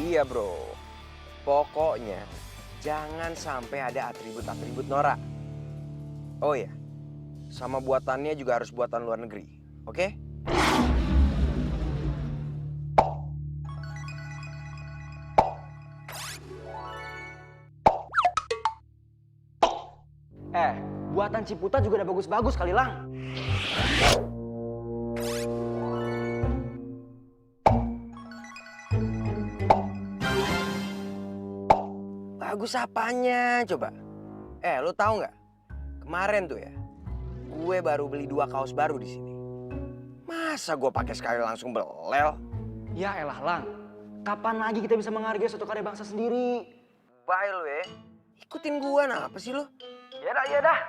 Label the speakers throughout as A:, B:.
A: Iya bro, pokoknya jangan sampai ada atribut-atribut norak. Oh ya, sama buatannya juga harus buatan luar negeri, oke?
B: Buatan Ciputa juga udah bagus-bagus kali, Lang.
A: Bagus apanya coba? Lo tahu nggak? Kemarin tuh ya, gue baru beli 2 kaos baru di sini. Masa gue pakai sekali langsung belel?
B: Ya elah, Lang. Kapan lagi kita bisa menghargai suatu karya bangsa sendiri?
A: Bye lo ya. Ikutin gue, apa sih lo?
B: Ya dah.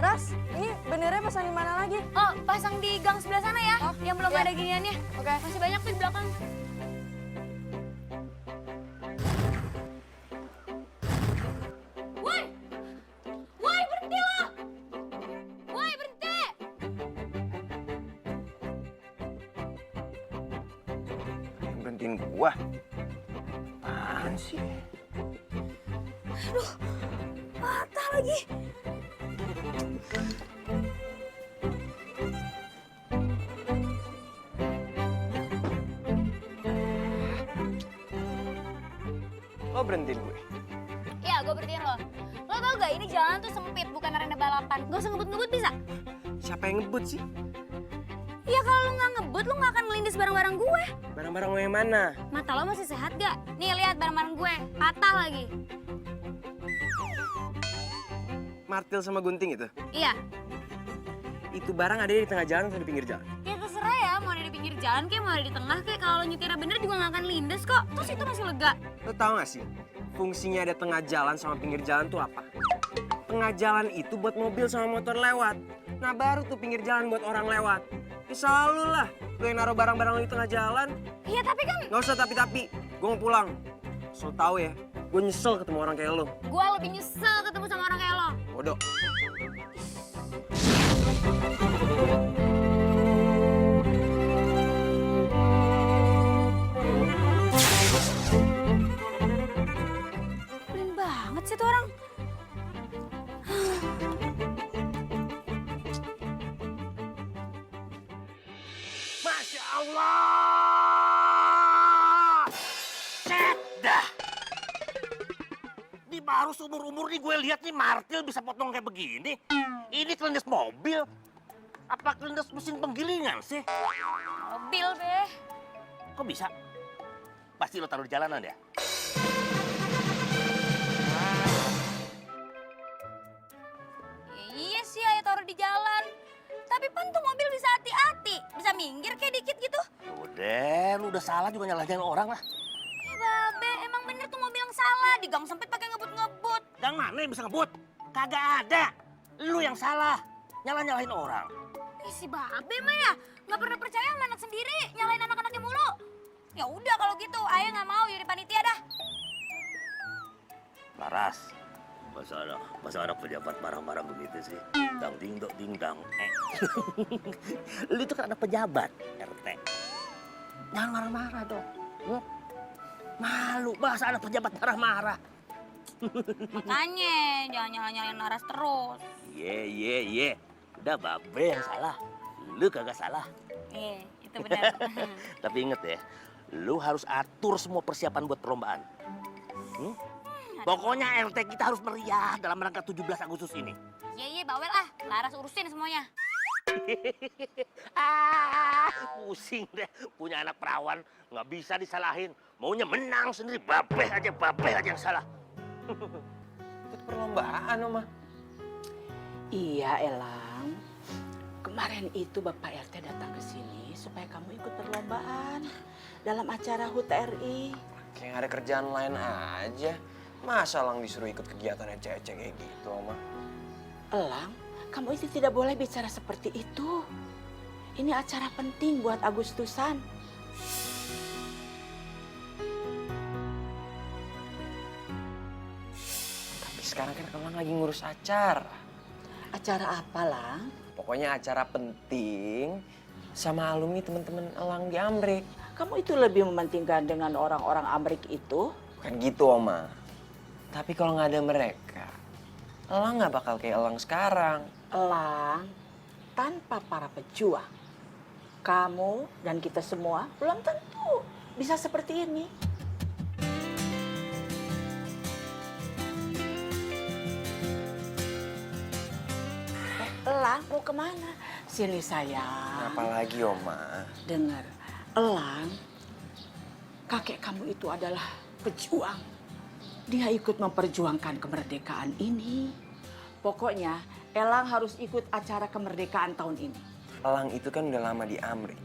C: Ras, ini bendernya pasang di mana lagi?
D: Oh, pasang di gang sebelah sana ya,
C: Oh,
D: yang belum
C: iya.
D: ada giniannya.
C: Oke.
D: Masih banyak tuh di belakang. Woi! Woi, berhenti lo! Woi, berhenti!
A: Yang berhentiin gue? Apaan sih?
D: Patah lagi.
A: Lo berhentiin gue?
D: Ya, gue berhentiin lo. Lo tau gak, ini jalan tuh sempit, bukan arena balapan. Gak usah ngebut-ngebut bisa?
A: Siapa yang ngebut sih?
D: Ya kalau lo gak ngebut, lo gak akan melindas barang-barang gue.
A: Barang-barang lo yang mana?
D: Mata lo masih sehat gak? Nih, lihat barang-barang gue. Patah lagi.
A: Martil sama gunting itu?
D: Iya.
A: Itu barang ada di tengah jalan atau di pinggir jalan?
D: Ya terserah ya, mau ada di pinggir jalan kayak mau ada di tengah kayak kalau lo nyetirnya bener juga gak akan lindes kok. Terus itu masih lega.
A: Lo tau gak sih, fungsinya ada tengah jalan sama pinggir jalan tuh apa? Tengah jalan itu buat mobil sama motor lewat. Nah baru tuh pinggir jalan buat orang lewat. Ya selalu lah, lo yang naruh barang-barang lo di tengah jalan.
D: Iya tapi kan
A: Gak usah tapi-tapi, gue mau pulang. So tau ya, gue nyesel ketemu orang kayak lo.
D: gue lebih nyesel ketemu sama orang kayak lo.
A: Bodoh.
D: Pelin banget sih tuh orang.
E: Masya Allah! Set dah! Ini baru seumur-umur nih gue lihat nih martil bisa potong kayak begini. Ini kelindes mobil. Apa kelindes mesin penggilingan sih?
D: Mobil be.
E: Kok bisa? Pasti lo taruh di jalanan ya?
D: Ya, iya sih ayah taruh di jalan. Tapi pan tuh mobil bisa hati-hati. Bisa minggir kayak dikit gitu.
E: Udah, lu udah salah juga nyalahin orang lah.
D: Ya babe, emang bener tuh mobil yang salah. Di gang sempit pakai ngebut-ngebut.
E: Gang mana yang bisa ngebut? Kagak ada. Lu yang salah. Nyalahin orang.
D: Ih si babe mah ya. Nggak pernah percaya sama anak sendiri. Nyalain anak-anaknya mulu. Ya udah kalau gitu, ayah nggak mau jadi panitia dah.
E: Laras, masa anak pejabat marah-marah begitu sih? Dang ding dong ding dang. Lu itu kan anak pejabat RT. Jangan marah-marah dong. Malu, masa anak pejabat marah-marah.
D: Makanya jangan nyalain Laras terus.
E: Ye. Udah babe yang salah. Lu kagak salah.
D: Itu benar.
E: Tapi inget ya, lu harus atur semua persiapan buat perlombaan. Pokoknya RT kita harus meriah dalam rangka 17 Agustus ini.
D: Iya, bawel ah. Laras urusin semuanya.
E: Pusing deh. Punya anak perawan, nggak bisa disalahin. Maunya menang sendiri, babeh aja yang salah.
A: Itu perlombaan, Oma.
F: Iya, Elang. Kemarin itu Bapak RT datang ke sini supaya kamu ikut perlombaan dalam acara HUT RI.
A: Kayak ada kerjaan lain aja. Masa Lang disuruh ikut kegiatannya cewek kayak gitu, Oma?
F: Elang, kamu itu tidak boleh bicara seperti itu. Ini acara penting buat Agustusan.
A: sekarang kan Elang lagi ngurus acara.
F: Acara apa, Lang?
A: Pokoknya acara penting sama alumni teman-teman Elang di Amrik.
F: Kamu itu lebih mementingkan dengan orang-orang Amrik itu?
A: Kan gitu, Oma. Tapi kalau nggak ada mereka, Elang nggak bakal kayak Elang sekarang.
F: Elang, tanpa para pejuang, kamu dan kita semua belum tentu bisa seperti ini. Elang mau kemana? Sini sayang.
A: Apalagi, Oma?
F: Dengar, Elang, kakek kamu itu adalah pejuang. Dia ikut memperjuangkan kemerdekaan ini. Pokoknya Elang harus ikut acara kemerdekaan tahun ini.
A: Elang itu kan udah lama di Amrik.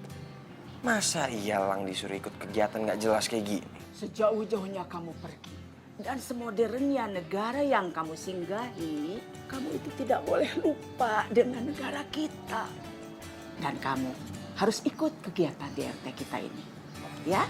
A: Masa iya Elang disuruh ikut kegiatan nggak jelas kayak gini?
F: Sejauh-jauhnya kamu pergi dan semodernnya negara yang kamu singgahi, kamu itu tidak boleh lupa dengan negara kita. Dan kamu harus ikut kegiatan di RT kita ini. Ya?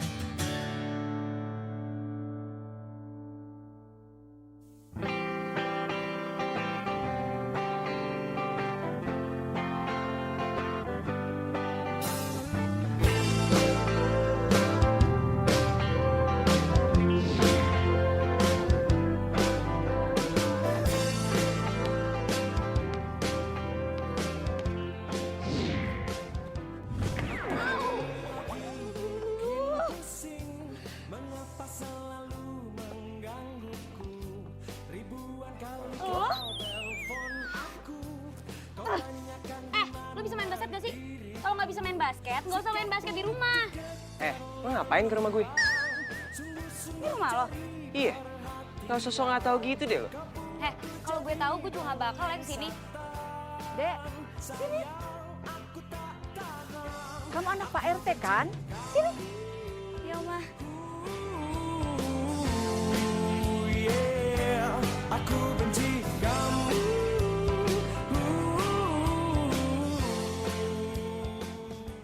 D: Lo bisa main basket gak sih? Kalau nggak bisa main basket, nggak usah main basket di rumah.
A: Lo ngapain ke rumah gue?
D: Di rumah lo?
A: Iya, nggak usah sok nggak tahu gitu deh lo.
D: Kalau gue tahu gue juga nggak bakal ya kesini.
C: Dek, sini. Kamu anak Pak RT kan?
D: Ya, Oma.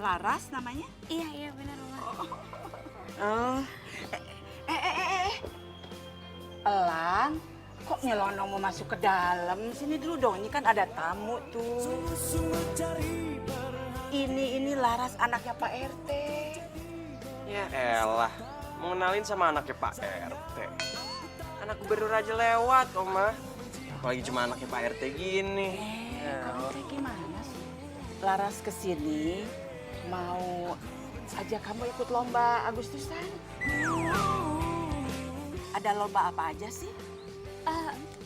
F: Laras namanya?
D: Iya benar, Oma.
F: Oh. Elang, kok nyelonong mau masuk ke dalam? Sini dulu dong, ini kan ada tamu tuh. Ini Laras anaknya Pak RT.
A: Ya elah, mau kenalin sama anaknya Pak RT. Anak gubernur aja lewat, Oma. Apalagi cuma anaknya Pak RT gini.
F: Kamu teh gimana sih? Laras kesini mau ajak kamu ikut lomba Agustusan. Ada lomba apa aja sih?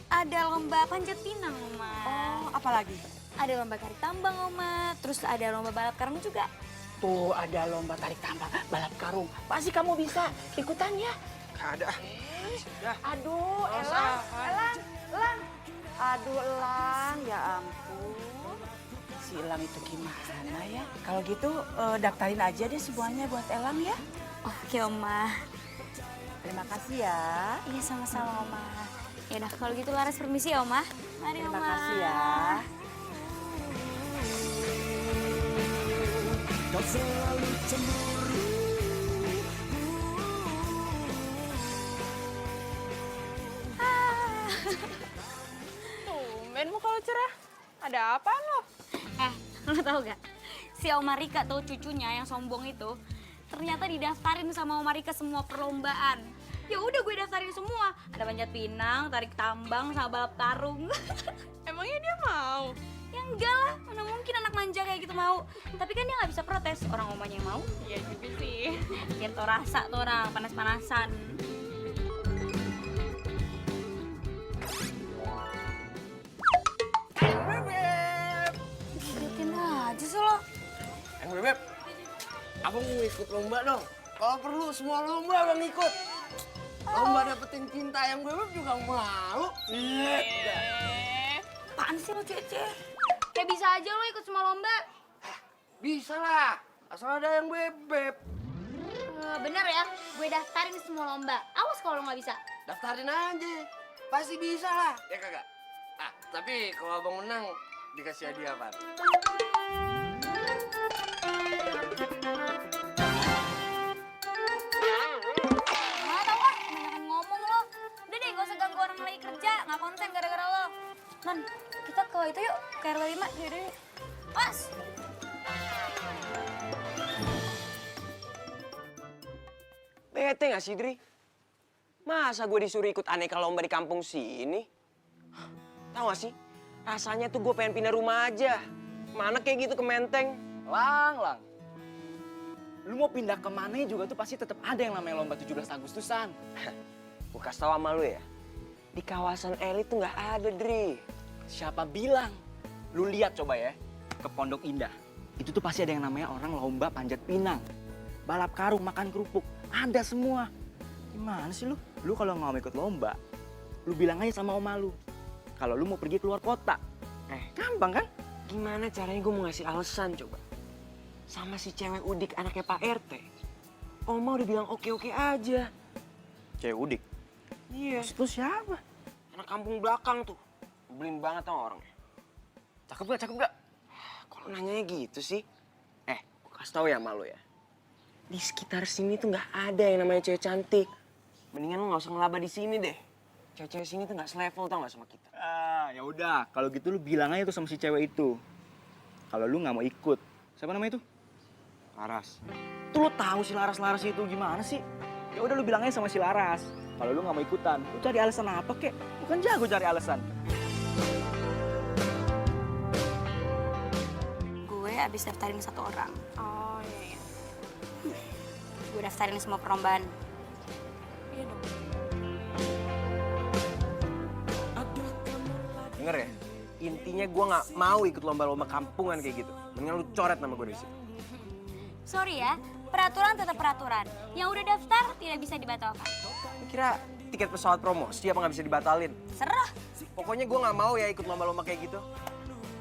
D: Ada lomba panjat pinang, Oma.
F: Oh, apa lagi?
D: Ada lomba tarik tambang, Oma. Terus ada lomba balap karung juga.
F: Tuh ada lomba tarik tambang, balap karung. Pasti kamu bisa ikutan ya?
A: Ada.
F: Aduh, Elang. Aduh, Elang, ya ampun. Si Elang itu gimana ya? Kalau gitu daftarin aja deh semuanya buat Elang ya.
D: Oke, Oma.
F: Terima kasih ya.
D: Iya, sama-sama, Oma. Ya udah, kalau gitu Laras permisi ya, Oma. Mari,
F: Terima
D: Oma.
F: kasih ya.
C: Tumben muka lo cerah. Ada apaan lo?
D: Lo tau gak? Si Oma Rika tuh cucunya yang sombong itu ternyata didaftarin sama Oma Rika semua perlombaan. Ya udah gue daftarin semua. Ada panjat pinang, tarik tambang, sama balap karung.
C: Emangnya dia mau?
D: Ya enggak lah, mana mungkin anak manja kayak gitu mau. Tapi kan dia nggak bisa protes, orang omanya yang mau.
C: Iya juga sih.
D: Biar tau rasa tuh orang, panas-panasan. Liatin aja sih lo.
G: Beb, abang mau ikut lomba dong. Kalau perlu semua lomba abang ikut. Lomba dapetin cinta yang Beb juga mau.
D: Apaan sih lo, Cece? Kayak bisa aja lo ikut semua lomba.
G: Bisa lah, asal ada yang Beb.
D: Bener ya, gue daftarin semua lomba. Awas kalau lo nggak bisa.
G: Daftarin aja, pasti bisa lah. Ya kagak? Tapi kalau abang menang, dikasih hadiah apa?
D: Tau gak? Kebanyakan ngomong lo. Udah deh, gak usah ganggu orang lagi kerja. Nggak konsen gara
A: Bete gak sih, Dri? Masa gue disuruh ikut aneka lomba di kampung sini? Tahu gak sih? Rasanya tuh gue pengen pindah rumah aja. Mana kayak gitu ke Menteng.
B: Lang. Lu mau pindah kemana juga tuh pasti tetap ada yang namanya lomba 17 Agustusan.
A: Gue kasih tau sama lu ya. Di kawasan elit tuh gak ada, Dri.
B: Siapa bilang? Lu lihat coba ya, ke Pondok Indah. Itu tuh pasti ada yang namanya orang lomba panjat pinang. Balap karung, makan kerupuk. Ada semua. Gimana sih lu? Lu kalau nggak mau ikut lomba, lu bilang aja sama oma lu. Kalau lu mau pergi keluar kota. Gampang kan?
A: Gimana caranya gue mau ngasih alasan coba? Sama si cewek udik anaknya Pak RT. Oma udah bilang oke-oke aja.
B: Cewek udik.
A: Iya.
B: Maksud lu siapa?
A: Anak kampung belakang tuh. Nyebelin banget sama orangnya.
B: Cakep gak?
A: Kalau nanyanya gitu sih. Gue kasih tau ya sama lu ya. Di sekitar sini tuh nggak ada yang namanya cewek cantik. Mendingan lu nggak usah ngelaba di sini deh. Cewek-cewek sini tuh nggak selevel tau nggak sama kita.
B: Ya udah, kalau gitu lu bilang aja tuh sama si cewek itu. Kalau lu nggak mau ikut. Siapa namanya itu?
A: Laras.
B: Tuh lu tahu si Laras itu gimana sih? Ya udah lu bilang aja sama si Laras. Kalau lu nggak mau ikutan, lu cari alasan apa kek? Bukan jago cari alasan.
D: Gue abis daftarin satu orang.
C: Oh iya.
D: Gue daftarin semua perlombaan.
C: Iya dong.
A: Denger ya? Intinya gue nggak mau ikut lomba-lomba kampungan kayak gitu. Mendingan lu coret nama gue di sini.
D: Sorry ya, peraturan tetap peraturan. Yang udah daftar tidak bisa dibatalkan.
A: Lu kira tiket pesawat promosi apa nggak bisa dibatalin?
D: Serah.
A: Pokoknya gue nggak mau ya ikut lomba-lomba kayak gitu.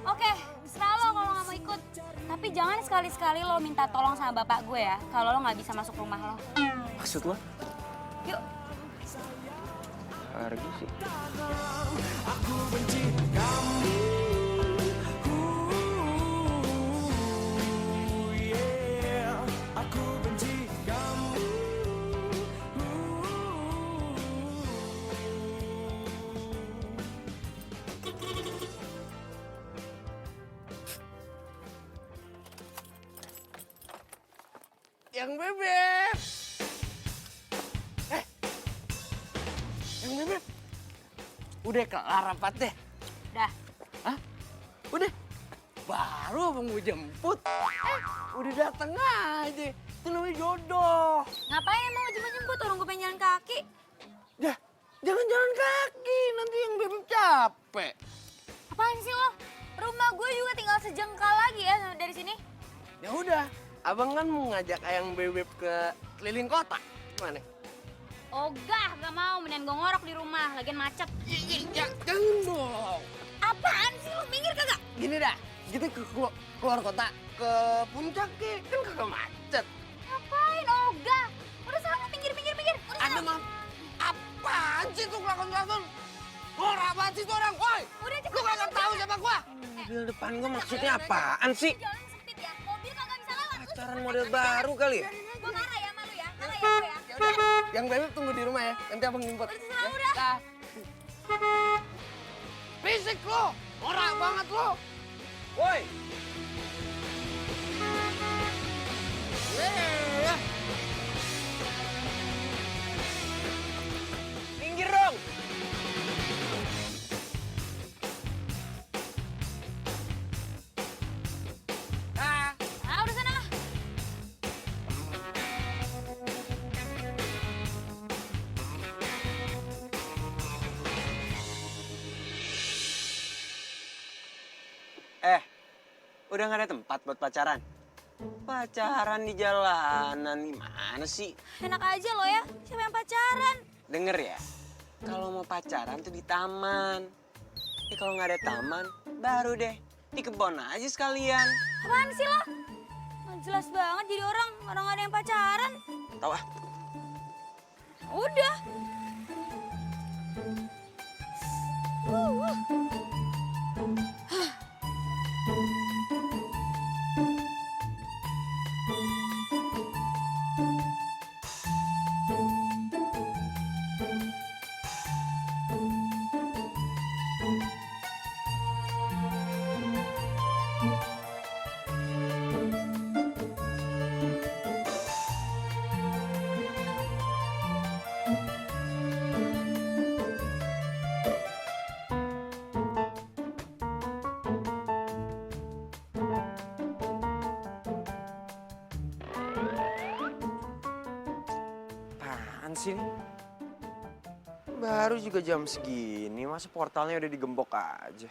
D: Oke, serah lo kalau nggak mau ikut. Tapi jangan sekali-sekali lo minta tolong sama bapak gue ya, kalau lo nggak bisa masuk rumah lo.
A: Maksud lo?
D: Yuk.
A: Pergi sih.
G: Yang bebek. Yang bebek. Udah kelar rapatnya?
D: Dah.
G: Hah? Udah? Baru abang mau jemput. Udah dateng aja. Itu namanya jodoh.
D: Ngapain emang lo jemput-jemput? Orang gue pengen jalan kaki.
G: Dah, jangan jalan kaki. Nanti yang bebek capek.
D: Apaan sih lo? Rumah gue juga tinggal sejengkal lagi ya dari sini.
G: Ya udah, abang kan mau ngajak ayang bebek ke keliling kota. Gimana?
D: Ogah, gak mau. Mendingan gue ngorok di rumah, lagian macet.
G: Jangan dong.
D: Apaan sih lo? Minggir kagak?
G: Gini dah, kita ke keluar kota, ke puncak ke, kan kagak macet.
D: Ngapain, Ogah? Udah sana, minggir. Udah
G: Ada
D: sana.
G: mah, apaan sih tuh kelakon-kelakon? Norak banget sih tuh orang, woi!
D: Udah cepet.
G: Lu kagak tahu siapa gua?
A: Mobil depan gue maksudnya apaan sih?
D: Jalan sempit ya, mobil kagak bisa lewat.
A: Pacaran model baru kali ya?
D: Gue marah ya sama lu ya, marah ya gue ya.
G: Ya udah, yang bebek tunggu di rumah ya, nanti abang jemput.
D: Terserah udah.
G: Dah. Fisik lo, norak banget lo.
A: Woi!
G: Ya.
A: Minggir dong!
D: Udah sana.
A: Udah gak ada tempat buat pacaran? Pacaran di jalanan, gimana sih?
D: Enak aja lo ya, siapa yang pacaran?
A: Denger ya, kalau mau pacaran tuh di taman. Kalau nggak ada taman, baru deh di kebun aja sekalian.
D: Apaan sih lo? Nggak jelas banget jadi orang nggak ada yang pacaran.
A: Tahu ah?
D: Udah.
A: Apaan sih ini? Baru juga jam segini, masa portalnya udah digembok aja.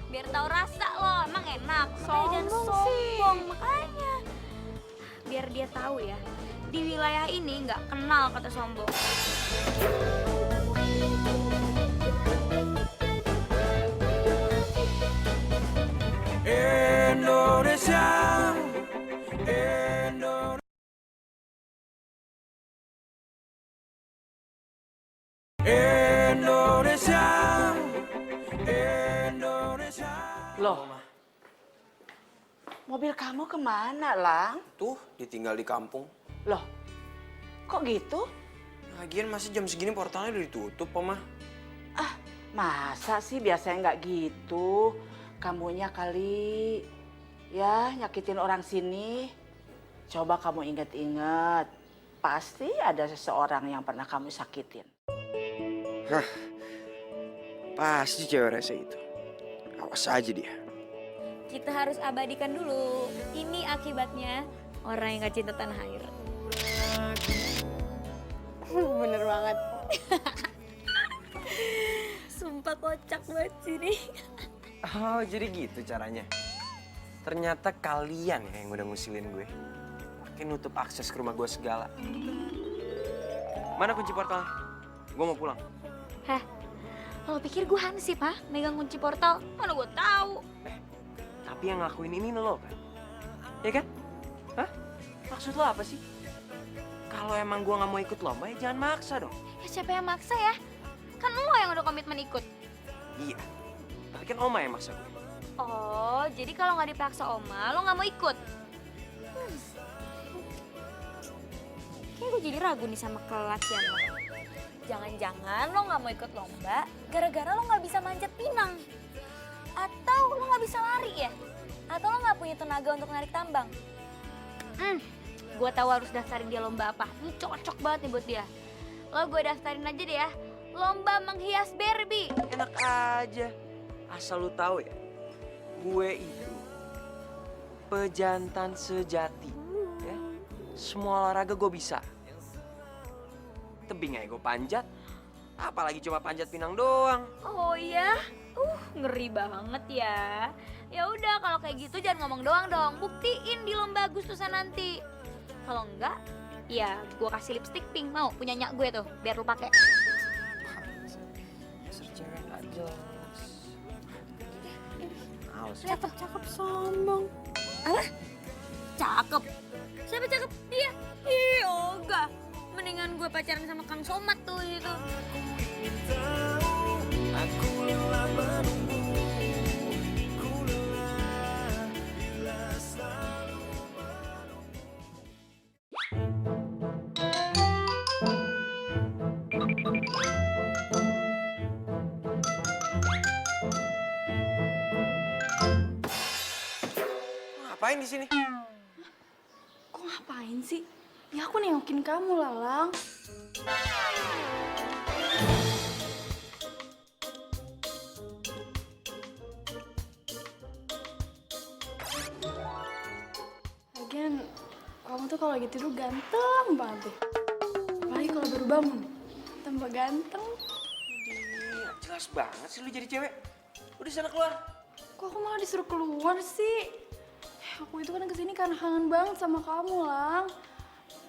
D: Biar tahu rasa lo, emang enak. Makanya jangan sombong, makanya. Biar dia tahu ya, di wilayah ini nggak kenal kata sombong.
A: Indonesia, Indonesia, Indonesia.
F: Loh, mobil kamu kemana, Lang?
A: Tuh, ditinggal di kampung.
F: Loh, kok gitu?
A: Lagian masih jam segini portalnya udah ditutup, Oma.
F: Ah, masa sih biasanya nggak gitu? Kamunya kali ya nyakitin orang sini. Coba kamu inget-inget. Pasti ada seseorang yang pernah kamu sakitin.
A: Hah, pasti cewek rese itu. Awas aja dia.
D: Kita harus abadikan dulu. Ini akibatnya orang yang gak cinta tanah air.
C: Bener banget.
D: Sumpah kocak banget sih nih.
A: Oh, jadi gitu caranya. Ternyata kalian ya yang udah ngusilin gue. Pakai nutup akses ke rumah gue segala. Mana kunci portal? Gue mau pulang.
D: Heh, lo pikir gue hansip ha? Megang kunci portal? Mana gue tahu.
A: Tapi yang ngelakuin ini lo kan? Ya kan? Hah? Maksud lo apa sih? Kalau emang gue nggak mau ikut lomba ya jangan maksa dong.
D: Ya siapa yang maksa ya? Kan lo yang udah komitmen ikut.
A: Iya. Tapi kan Oma yang maksa gue.
D: Oh, jadi kalau nggak dipaksa Oma, lo nggak mau ikut? Kayaknya gue jadi ragu nih sama kelelakian lo. Jangan-jangan lo nggak mau ikut lomba gara-gara lo nggak bisa manjat pinang. Atau lo nggak bisa lari ya? Atau lo nggak punya tenaga untuk narik tambang? Gue tahu harus daftarin dia lomba apa. Ini cocok banget nih buat dia. Lo gue daftarin aja deh ya. Lomba menghias Barbie.
A: Enak aja. Asal lu tahu ya. Gue itu pejantan sejati. Ya. Semua olahraga gue bisa. Tebing aja gue panjat. Apalagi cuma panjat pinang doang.
D: Oh iya? Ngeri banget ya. Ya udah kalau kayak gitu jangan ngomong doang dong. Buktiin di lomba Agustusan nanti. Kalau enggak, ya gue kasih lipstick pink. Mau punya nyak gue tuh, biar lu pakai.
A: Dasar cewek nggak jelas. Awas.
C: Cakep sombong.
D: Apa? Cakep. Siapa cakep? Dia. Ih, Oga. Mendingan gue pacaran sama Kang Somat tuh itu.
A: Ngapain di sini?
C: Kok ngapain sih? Ya aku nengokin kamu, Lalang. Lagian, kamu tuh kalau lagi tidur ganteng banget deh. Apalagi kalau baru bangun, tambah ganteng.
A: Ih, jelas banget sih lu jadi cewek. Udah sana keluar.
C: Kok aku malah disuruh keluar sih? Aku itu kan kesini karena kangen banget sama kamu, Lang.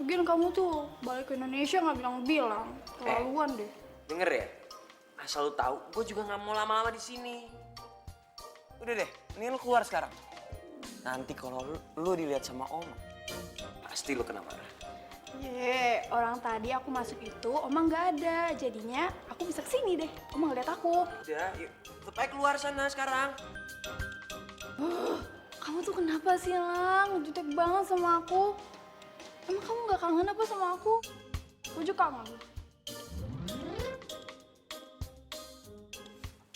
C: Mungkin kamu tuh balik ke Indonesia nggak bilang-bilang. Keterlaluan deh.
A: Denger ya, asal lu tahu, gue juga nggak mau lama-lama di sini. Udah deh, ini lu keluar sekarang. Nanti kalau lu dilihat sama Oma, pasti lu kena marah.
C: Orang tadi aku masuk itu, Oma nggak ada. Jadinya aku bisa kesini deh. Oma ngeliat aku.
A: Udah, yuk. Tetep aja keluar sana sekarang.
C: Kamu tuh kenapa sih, Lang? Jutek banget sama aku. Emang kamu nggak kangen apa sama aku? Aku juga kangen.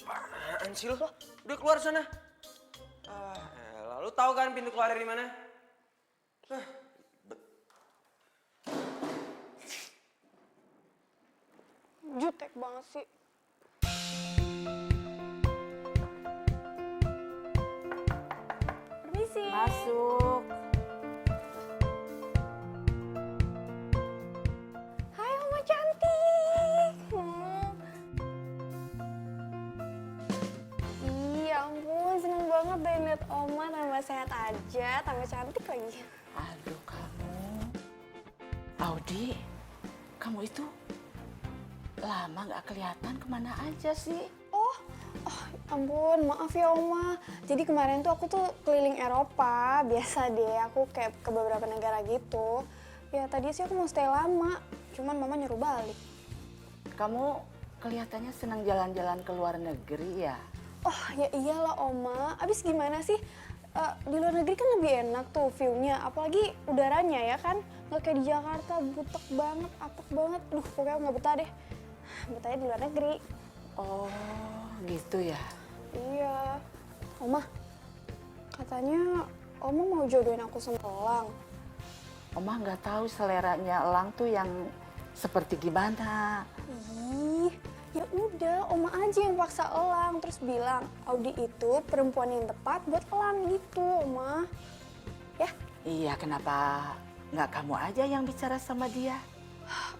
A: Apaan sih lo? Udah keluar sana. Lu tahu kan pintu keluar dari mana?
C: Jutek banget sih. Permisi.
F: Masuk.
C: Hai Oma cantik. Iya ampun, seneng banget deh liat Oma tambah sehat aja, tambah cantik lagi.
F: Aduh kamu. Audi, kamu itu lama nggak kelihatan kemana aja sih?
C: Oh, ampun, maaf ya Oma. Jadi kemarin tuh aku tuh keliling Eropa, biasa deh. Aku kayak ke beberapa negara gitu. Ya tadi sih aku mau stay lama, cuman Mama nyuruh balik.
F: Kamu kelihatannya senang jalan-jalan ke luar negeri ya?
C: Oh ya iyalah Oma, abis gimana sih? Di luar negeri kan lebih enak tuh view-nya, apalagi udaranya ya kan? Nggak kayak di Jakarta, butek banget, apek banget. Duh, pokoknya nggak betah deh. Betahnya di luar negeri.
F: Oh, gitu ya.
C: Iya. Oma, katanya Oma mau jodohin aku sama Elang.
F: Oma nggak tahu seleranya Elang tuh yang seperti gimana.
C: Ih, ya udah, Oma aja yang paksa Elang terus bilang Audi itu perempuan yang tepat buat Elang gitu, Oma. Ya?
F: Iya, kenapa nggak kamu aja yang bicara sama dia?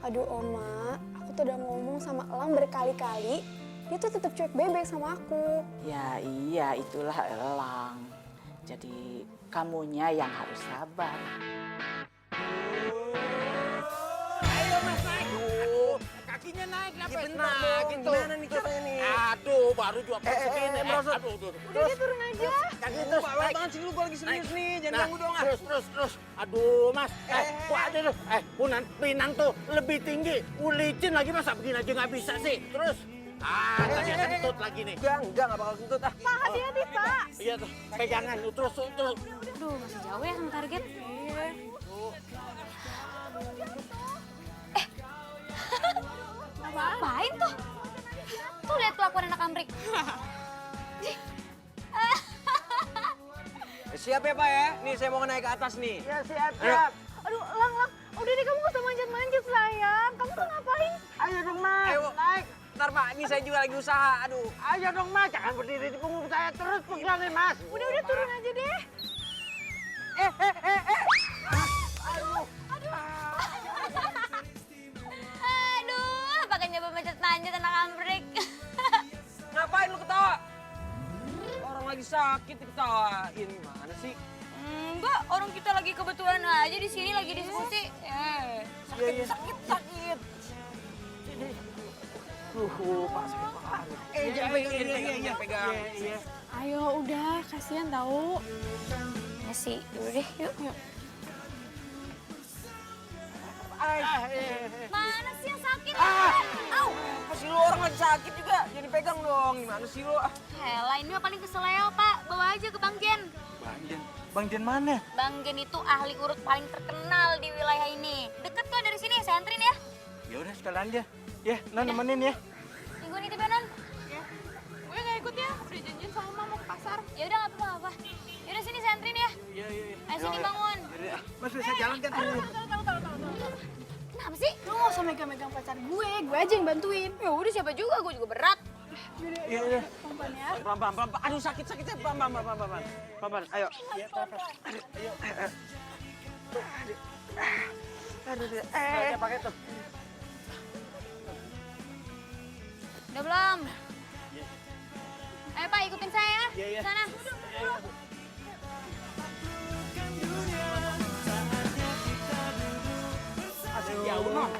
C: Aduh, Oma, aku tuh udah ngomong sama Elang berkali-kali, dia tuh tetap cuek bebek sama aku.
F: Ya iya, itulah Elang. Jadi kamunya yang harus sabar.
E: Ayo Mas naik. Aduh, kakinya naik kenapa?
A: Bentar dong, gimana nih katanya nih?
E: Aduh, baru juga segini.
A: Merosot.
E: Aduh, tuh.
C: Udah deh, turun aja.
E: Kaki
A: Terus,
E: terus,
A: Pak,
E: naik.
A: banget sih lu, gua lagi serius nih, jangan
E: Nah,
A: ganggu dong ah.
E: terus. Aduh, Mas. Kok ada tuh? Punan Pinang tuh lebih tinggi. Licin lagi masa begini aja nggak bisa sih. Terus. Tadi kentut lagi nih.
A: Enggak bakal kentut ah.
C: Pak, hati-hati, Pak.
E: Iya tuh, pegangan. Terus.
D: Aduh, masih jauh ya sama target. Ngapain tuh? Tuh lihat kelakuan anak amrik.
A: Siap ya Pak ya? Nih saya mau naik ke atas nih.
C: Ya, siap. Aduh, Lang. Udah deh, kamu gak usah manjat-manjat, sayang. Kamu tuh ngapain?
E: Ayo dong, Mas.
A: Ayo naik. Ntar Pak, ini saya juga lagi usaha. Aduh.
E: Ayo dong, Mas. Jangan berdiri di punggung saya terus pegangin, Mas.
C: Udah, turun aja deh.
D: Aduh, pakai nyoba manjat-manjat anak amrik.
A: Ngapain lu ketawa? Orang lagi sakit diketawain. Gimana sih?
D: Enggak, orang kita lagi kebetulan aja di sini lagi diskusi. Sakit.
A: Jangan pegang.
C: Ayo, udah. Kasihan tahu.
D: Ya sih, yaudah deh, yuk. Mana sih yang sakit? Au!
A: Kasih lu orang lagi sakit juga. Jadi pegang dong. Gimana sih lu?
D: Hela, ini mah paling keseleo, Pak. Bawa aja ke Bang Jen.
E: Bang Jen mana?
D: Bang Jen itu ahli urut paling terkenal di wilayah ini. Deket kok dari sini, saya anterin ya.
E: Ya udah sekalian aja. Ya, Nan nemenin ya.
D: Minggu nitip ya, Non.
C: Gue gak ikut ya, udah janjian sama Mama mau ke pasar.
D: Ya udah, nggak apa-apa. Yaudah sini saya anterin ya.
E: Iya.
D: Ayo sini bangun.
E: Mas bisa jalan kan?
D: Kenapa sih?
C: Lu gak usah megang-megang pacar gue aja yang bantuin.
D: Ya udah siapa juga, gue juga berat.
E: Iya.
C: Pelan-pelan ya.
A: Pelan-pelan. Aduh sakit. Pelan-pelan. Ayo. Ayo. Pakai tuh.
D: Udah belum? Ayo Pak, ikutin saya ya.
E: Iya.
D: Sana.
E: Jauh, no.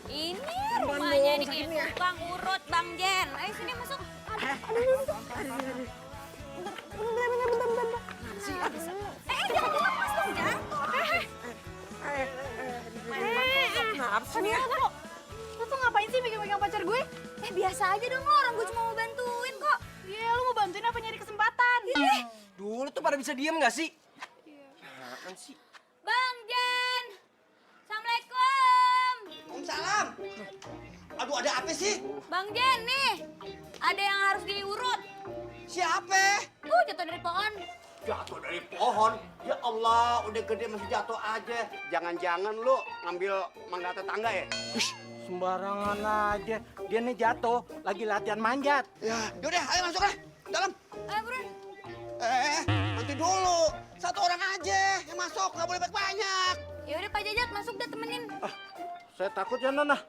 D: Ini rumahnya di tukang urut Bang Jen. Ayo sini masuk. Jangan dilepas dong, jatuh.
A: Apa sih nih?
C: Lo tuh ngapain sih megang-megang pacar gue?
D: Biasa aja dong lo, orang gue cuma mau bantuin kok.
C: Iya, lo mau bantuin apa nyari kesempatan?
A: Dulu tuh pada bisa diem nggak sih? Apaan sih?
D: Bang Jen! Assalamualaikum!
G: Waalaikumsalam. Aduh, ada apa sih?
D: Bang Jen nih, ada yang harus diurut.
G: Siapa?
D: Jatuh dari pohon.
E: Jatuh dari pohon. Ya Allah, udah gede masih jatuh aja. Jangan-jangan lu ngambil mangga tetangga ya? Ish, sembarangan aja. Dia nih jatuh, lagi latihan manjat.
G: Ya, yaudah, ayo masuk lah. Dalam.
D: Buruan.
G: Nanti dulu. Satu orang aja yang masuk, nggak boleh banyak.
D: Ya udah Pak Jajak masuk dah temenin.
E: Saya takut ya, Nona.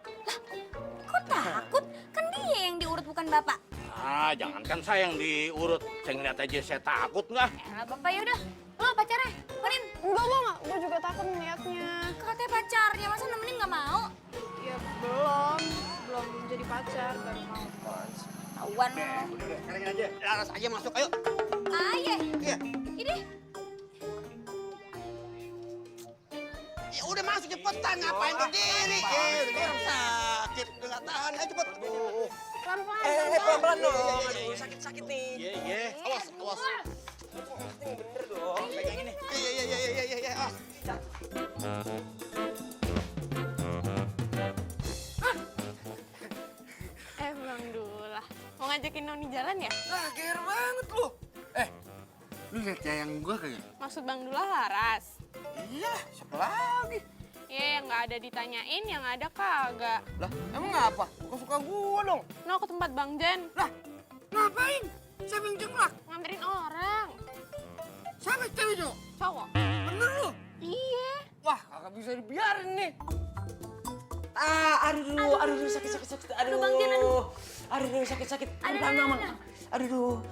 D: Kok takut? Kan dia yang diurut bukan Bapak.
E: Ah, jangankan saya yang diurut. Saya ngeliat aja saya takut nggak?
D: Bapak ya udah. Lo pacarnya, temenin.
C: Enggak. Gue juga takut ngeliatnya.
D: Katanya pacarnya, masa nemenin nggak mau?
C: Ya belum jadi pacar, baru mau kos.
D: Tawan lo.
E: Udah, sekarang aja. Laras aja masuk, ayo.
D: Iya.
E: Iya.
D: Ini.
G: Ya udah masuk cepetan, ngapain berdiri? Udah orang sakit, udah nggak tahan. Ayo cepet.
C: Pelan-pelan.
A: Pelan-pelan dong. Aduh, sakit-sakit nih.
E: Iya.
G: Awas.
A: Bener dong. Pegang ini.
G: Iya. Awas.
H: Bang Dula, mau ngajakin Noni jalan ya?
G: Nah, gear banget lu. Lu lihat yang gua kagak?
H: Maksud Bang Dula Laras?
G: Iya, siapa lagi?
H: Ya, yang nggak ada ditanyain, yang ada kagak.
G: Lah, emang apa? Bukan suka gua dong.
H: No, ke tempat Bang Jen.
G: Lah, ngapain? Siapa yang jeplak?
H: Nganterin orang.
G: Siapa cewek itu?
H: Cowok.
G: Bener lu?
H: Iya.
G: Wah, kagak bisa dibiarin nih.
A: Aduh, sakit. Aduh,
D: Bang Jen,
A: aduh, sakit. Aduh.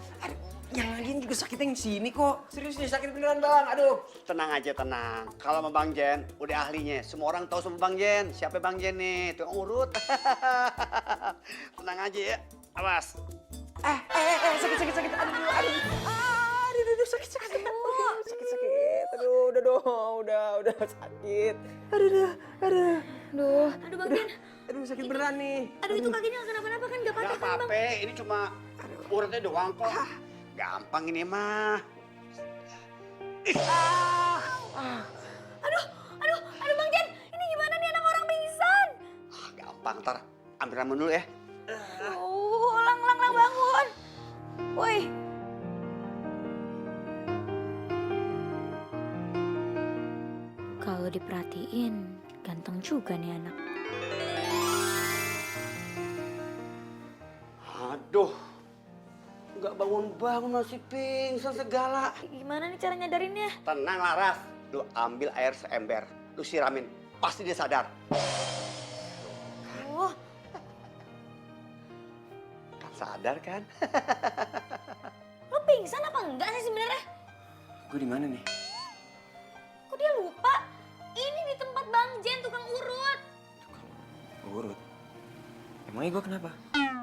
A: Yang lain juga sakitnya yang sini kok. Serius nih, sakit beneran bang. Aduh.
E: Tenang aja, tenang. Kalau sama Bang Jen, udah ahlinya. Semua orang tahu sama Bang Jen. Siapa Bang Jen nih? Tukang urut. Tenang aja ya. Awas.
A: Sakit. Aduh, sakit. Sakit. Aduh, udah dong, udah sakit. Aduh.
D: Aduh Bang Jen.
A: Aduh, sakit beneran nih.
D: Aduh itu kakinya nggak kenapa-napa kan? Nggak
E: Gak
D: patah kan Bang?
E: apa-apa, ini cuma urutnya doang kok. Gampang ini mah.
D: Aduh Bang Jen. Ini gimana nih anak orang pingsan?
E: Gampang, ntar ambil ramuan dulu ya.
D: Lang bangun. Woi. Kalau diperhatiin, ganteng juga nih anak.
E: Aduh. Gak bangun-bangun masih pingsan segala.
D: Gimana nih cara nyadarinnya?
E: Tenang Laras. Lu ambil air seember. Lu siramin. Pasti dia sadar.
D: Oh,
E: Kan sadar kan?
D: lo pingsan apa enggak sih sebenarnya?
A: Gue di mana nih?
D: Kok dia lupa? Ini di tempat Bang Jen tukang urut.
A: Urut. Emangnya gue kenapa?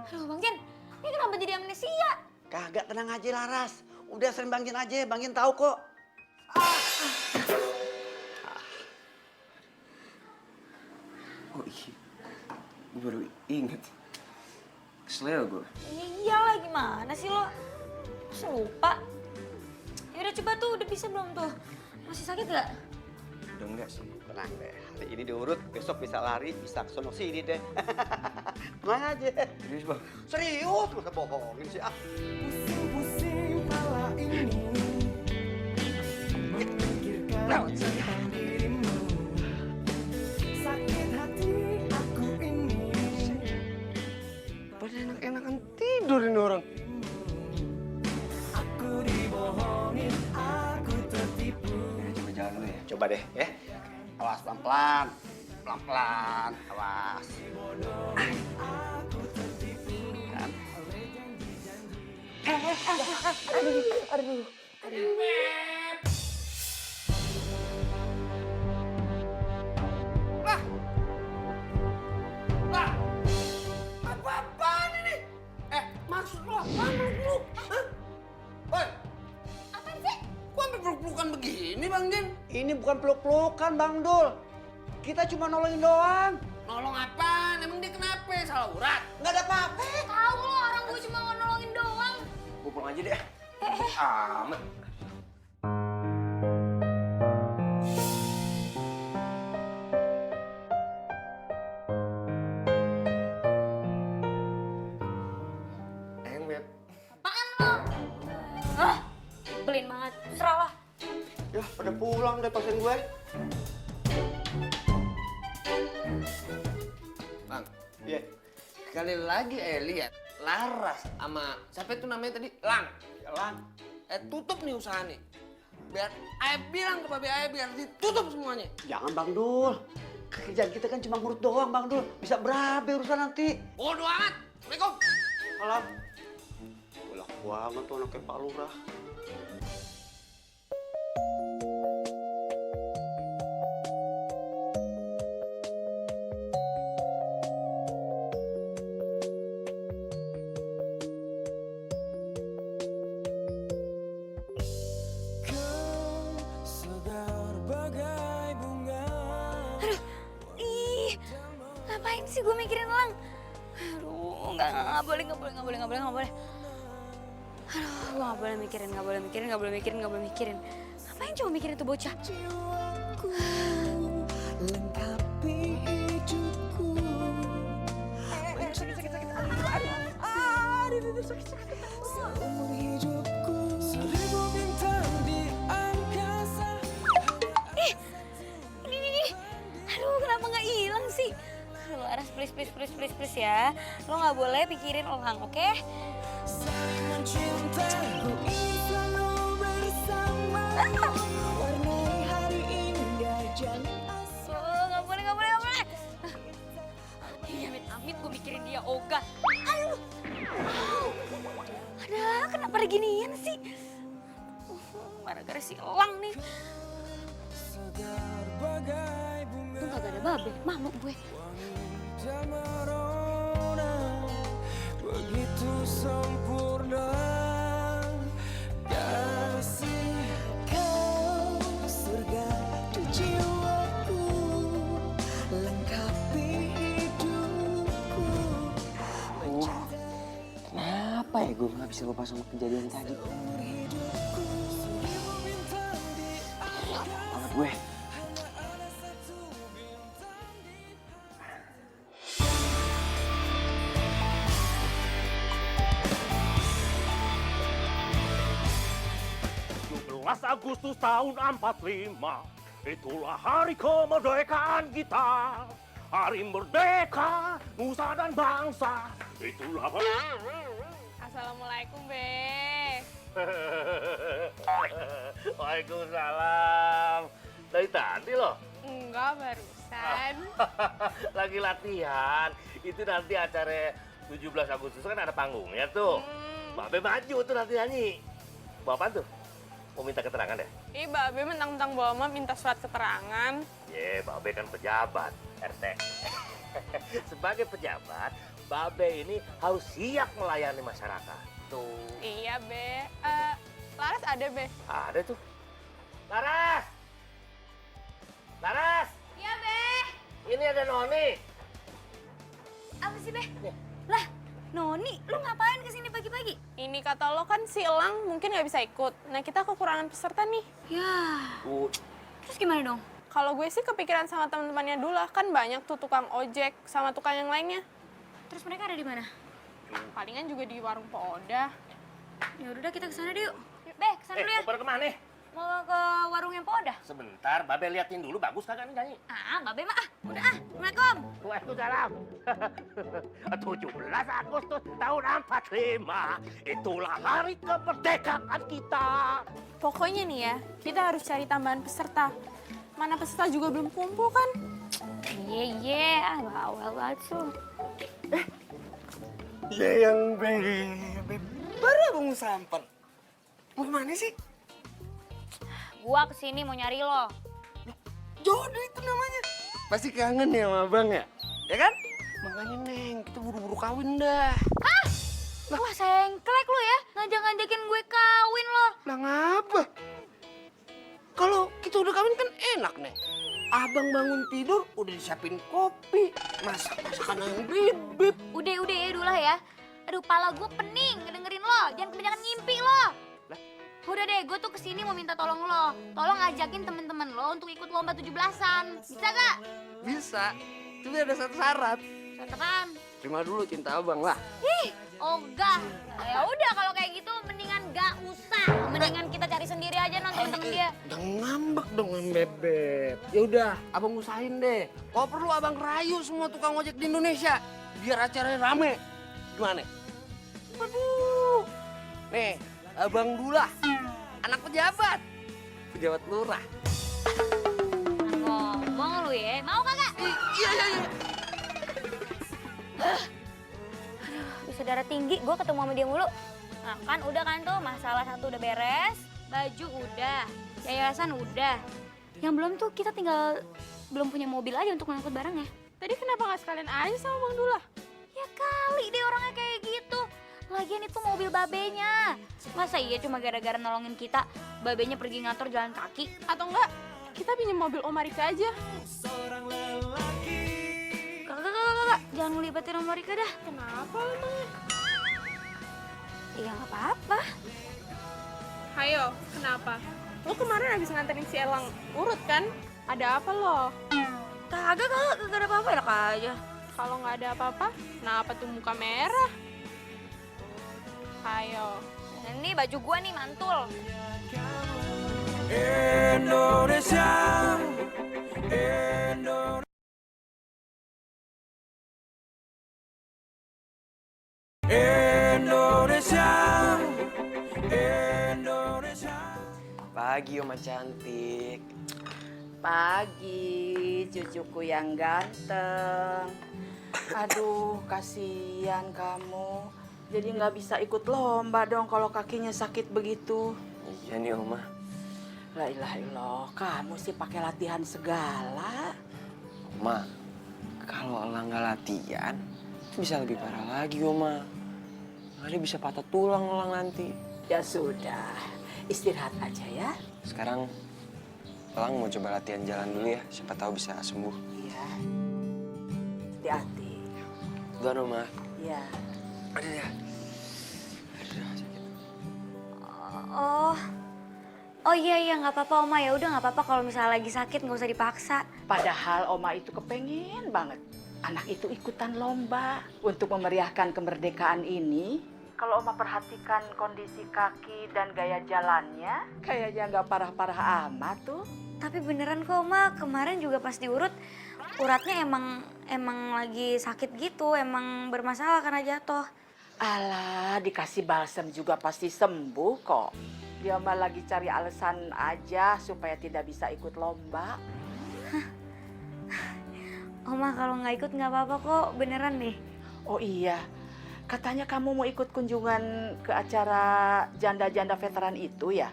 D: Aduh Bang Jen, ini kenapa jadi amnesia?
E: Kagak, tenang aja Laras. Udah sering Bang Jen aja. Bang Jen tahu kok.
A: Oh iya. Gue baru inget. Kesel gue.
D: Iyalah gimana sih lo? Masa lupa? Ya udah coba tuh, udah bisa belum tuh? Masih sakit gak?
A: Udah enggak sih.
E: Tenang deh. Hari ini diurut, besok bisa lari, bisa kesono sini deh. Tenang aja.
A: Serius bang?
E: Serius, masa bohongin sih.
I: Pusing kepala ini memikirkan tentang dirimu. Sakit hati aku ini.
G: Pada enak-enakan tidur ini orang.
I: Aku dibohongin, aku tertipu.
A: Coba jalan dulu ya.
E: Coba deh, ya. Awas pelan-pelan. Pelan-pelan, awas. Kan?
G: Apa-apaan ini? Maksud lo apaan peluk-peluk? Hah? Woi,
D: Apaan sih?
G: kok sampai peluk-pelukan begini Bang Jen?
E: Ini bukan peluk-pelukan, Bang Dul. Kita cuma nolongin doang.
G: salah urat.
A: Nggak ada apa-apa.
D: Tahu lo orang gue cuma mau nolongin doang.
A: Gue pulang aja deh. Amat. Beb.
D: Apaan lo? Hah? Belin banget. Serah lah.
E: Ya, pada pulang deh pasien gue.
G: Bang,
E: Iya.
G: sekali lagi lihat Laras sama siapa itu namanya tadi? Lang.
E: Jalan.
G: Tutup nih usaha nih. Biar ayah bilang ke babi ayah biar ditutup semuanya.
E: Jangan Bang Dul. Kerjaan kita kan cuma ngurut doang Bang Dul. Bisa berabe urusan nanti.
G: Bodoh amat. Assalamualaikum.
E: Alam. Galak banget tuh anaknya Pak Lurah.
I: Kau segar bagai bunga.
D: Ih, ngapain sih gue mikirin Lang? Aduh, nggak boleh. Aduh, gue nggak boleh mikirin. Ngapain cuma mikirin tuh bocah?
I: Jiwaku lengkapi hidupku. Seumur hidupku. Seribu bintang di angkasa.
D: Ini. Aduh, kenapa nggak hilang sih? Aduh, Aras, please ya. Lo nggak boleh pikirin Lang, oke?
I: Saling mencinta. Ku ingin selalu bersama. Warnai hari indah jangan asal.
D: Oh, nggak boleh. Amit gue mikirin dia ogah. Aduh. Ada kenapa beginian sih? Gara-gara si Lang nih.
I: Segar bagai bunga.
D: Tuh kagak ada babe, mamuk gue.
I: Wanita merona begitu sempurna. Kasih kau surga di jiwaku, lengkapi hidupku.
B: Kenapa ya gue nggak bisa lupa sama kejadian tadi? Banget gue.
J: Agustus tahun 45, itulah hari kemerdekaan kita. Hari merdeka, nusa dan bangsa, itulah...
H: Assalamualaikum, Be.
J: Waalaikumsalam. Dari tadi loh.
H: Enggak, barusan.
J: Lagi latihan. Itu nanti acara 17 Agustus kan ada panggungnya tuh. Babe maju tuh nanti nyanyi. Bawa apaan tuh? Mau minta keterangan deh?
H: Ih, Babe mentang-mentang bawa mah minta surat keterangan.
J: Babe kan pejabat, RT. Sebagai pejabat, Babe ini harus siap melayani masyarakat. Tuh.
H: Iya, Be. Laras ada, Be.
J: Ada tuh. Laras! Laras!
D: Iya, Be.
J: Ini ada Noni.
D: Apa sih, Be? Lah, Noni, lu ngapain kesini pagi-pagi?
H: Ini kata lo kan si Elang mungkin nggak bisa ikut. Nah, kita kekurangan peserta nih.
D: Ya, terus gimana dong?
H: Kalau gue sih kepikiran sama teman-temannya Dula, kan banyak tuh tukang ojek sama tukang yang lainnya.
D: Terus mereka ada di mana?
H: Palingan juga di warung Pak Oda.
D: Ya udah kita kesana deh yuk. Be, kesana dulu ya.
J: Mau pada kemana?
D: Mau ke warung yang Poda.
J: Sebentar, Babe liatin dulu bagus kagak nih nyanyi.
D: Babe mah udah Assalamualaikum.
J: Waalaikumsalam. 17 Agustus tahun 45, itulah hari kemerdekaan kita.
H: Pokoknya nih ya, kita harus cari tambahan peserta. Mana peserta juga belum kumpul kan?
D: Iya, bawel banget tuh.
A: Ya yang baru abang samper. Mau kemana sih?
D: Gua kesini mau nyari lo.
A: Jodoh itu namanya. Pasti kangen ya sama abang ya? Ya kan? Makanya Neng, kita buru-buru kawin dah.
D: Wah, sengklek lo ya. Ngajak-ngajakin gue kawin lo.
A: Lah ngapa? Kalau kita udah kawin kan enak, Neng.
G: Abang bangun tidur udah disiapin kopi, masakan yang bibit.
D: Udah ya dulu ya. Aduh, pala gue pening ngedengerin lo. Jangan kebanyakan ngimpi lo. Udah deh, gue tuh kesini mau minta tolong lo. Tolong ngajakin temen-temen lo untuk ikut lomba 17-an. Bisa gak?
G: Bisa, tapi ada satu syarat.
D: Catatan.
G: Terima dulu cinta abang lah.
D: Ih, ogah. Ya udah kalau kayak gitu mendingan gak usah. Mendingan kita cari sendiri aja nonton temen dia.
G: Jangan ngambek dong Bebep. Ya udah, abang usahain deh. Kalau perlu abang rayu semua tukang ojek di Indonesia biar acaranya rame. Gimana? Waduh. Nih, abang Dula, anak pejabat lurah.
D: Ngomong lu ya, mau kagak?
G: Iya.
D: Bisa darah tinggi, gue ketemu sama dia mulu. Nah kan udah kan tuh, masalah satu udah beres, baju udah, yayasan udah. Yang belum tuh kita tinggal belum punya mobil aja untuk ngangkut barangnya.
H: Tadi kenapa nggak sekalian aja sama Bang Dula?
D: Ya kali deh orangnya kayak gitu. Lagian itu mobil babenya. Masa iya cuma gara-gara nolongin kita, babenya pergi ngatur jalan kaki?
H: Atau enggak, kita pinjam mobil Om Marika aja.
D: Kakak, jangan ngelibatin Om Marika dah.
H: Kenapa emangnya?
D: Iya nggak apa-apa.
H: Hayo, kenapa? Lo kemarin habis nganterin si Elang urut kan? Ada apa lo?
D: Kagak ada apa-apa, enak aja.
H: Kalau nggak ada apa-apa, kenapa tuh muka merah? Hayo.
D: Ini baju gua nih mantul.
I: Indonesia.
A: Pagi Oma cantik.
F: Pagi, cucuku yang ganteng. Aduh, kasihan kamu. Jadi nggak bisa ikut lomba dong kalau kakinya sakit begitu.
A: Iya nih Oma.
F: La ilaha illallah, kamu sih pakai latihan segala.
A: Oma, kalau Elang nggak latihan, bisa lebih parah lagi Oma. Ada bisa patah tulang Elang nanti.
F: Ya sudah, istirahat aja ya.
A: Sekarang Elang mau coba latihan jalan dulu ya, siapa tahu bisa sembuh.
F: Iya. Hati-hati.
A: Duluan Oma.
F: Iya.
A: Aduh ya. Aduh, sakit.
D: Oh iya nggak apa-apa Oma, ya udah nggak apa-apa kalau misalnya lagi sakit nggak usah dipaksa.
F: Padahal Oma itu kepengen banget anak itu ikutan lomba untuk memeriahkan kemerdekaan ini. Kalau Oma perhatikan kondisi kaki dan gaya jalannya, kayaknya nggak parah-parah amat tuh.
D: Tapi beneran kok Oma, kemarin juga pas diurut, uratnya emang lagi sakit gitu, emang bermasalah karena jatuh.
F: Alah, dikasih balsam juga pasti sembuh kok. Dia mah lagi cari alasan aja supaya tidak bisa ikut lomba.
D: Oma kalau nggak ikut nggak apa-apa kok, beneran deh.
F: Oh iya, katanya kamu mau ikut kunjungan ke acara janda-janda veteran itu ya?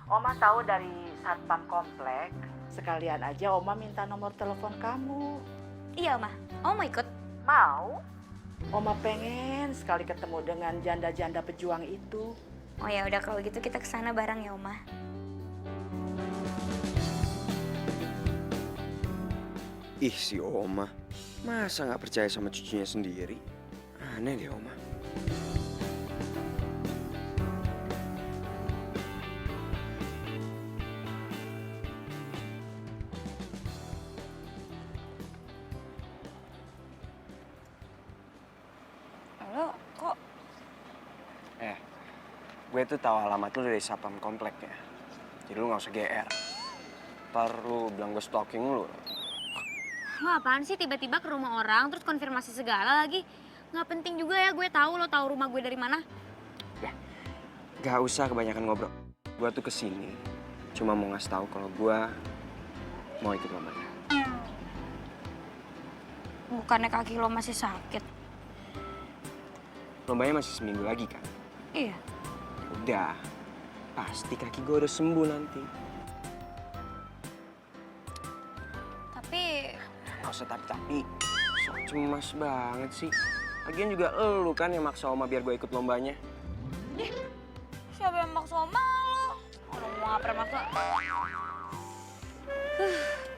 F: Oma tahu dari satpam komplek. Sekalian aja Oma minta nomor telepon kamu.
D: Iya Oma, Oma ikut?
F: Mau? Oma pengen sekali ketemu dengan janda-janda pejuang itu.
D: Oh ya udah kalau gitu kita kesana bareng ya Oma.
A: Ih si Oma, masa nggak percaya sama cucunya sendiri? Aneh deh Oma.
D: Halo, kok?
A: Gue tuh tahu alamat lu dari satpam komplek ya. Jadi lu nggak usah GR. Ntar lu bilang gue stalking lu.
D: Lo apaan sih tiba-tiba ke rumah orang terus konfirmasi segala lagi? Nggak penting juga ya gue tahu lo tahu rumah gue dari mana.
A: Gak usah kebanyakan ngobrol. Gue tuh kesini cuma mau ngasih tahu kalau gue mau ikut lombanya.
D: Bukannya kaki lo masih sakit?
A: Lombanya masih seminggu lagi kan?
D: Iya.
A: Udah, pasti kaki gue udah sembuh nanti.
D: Tapi
A: Gak usah tapi sok cemas banget sih. Lagian juga elu kan yang maksa Oma biar gue ikut lombanya.
D: siapa yang maksa sama lo? Orang mau ngapre maksa.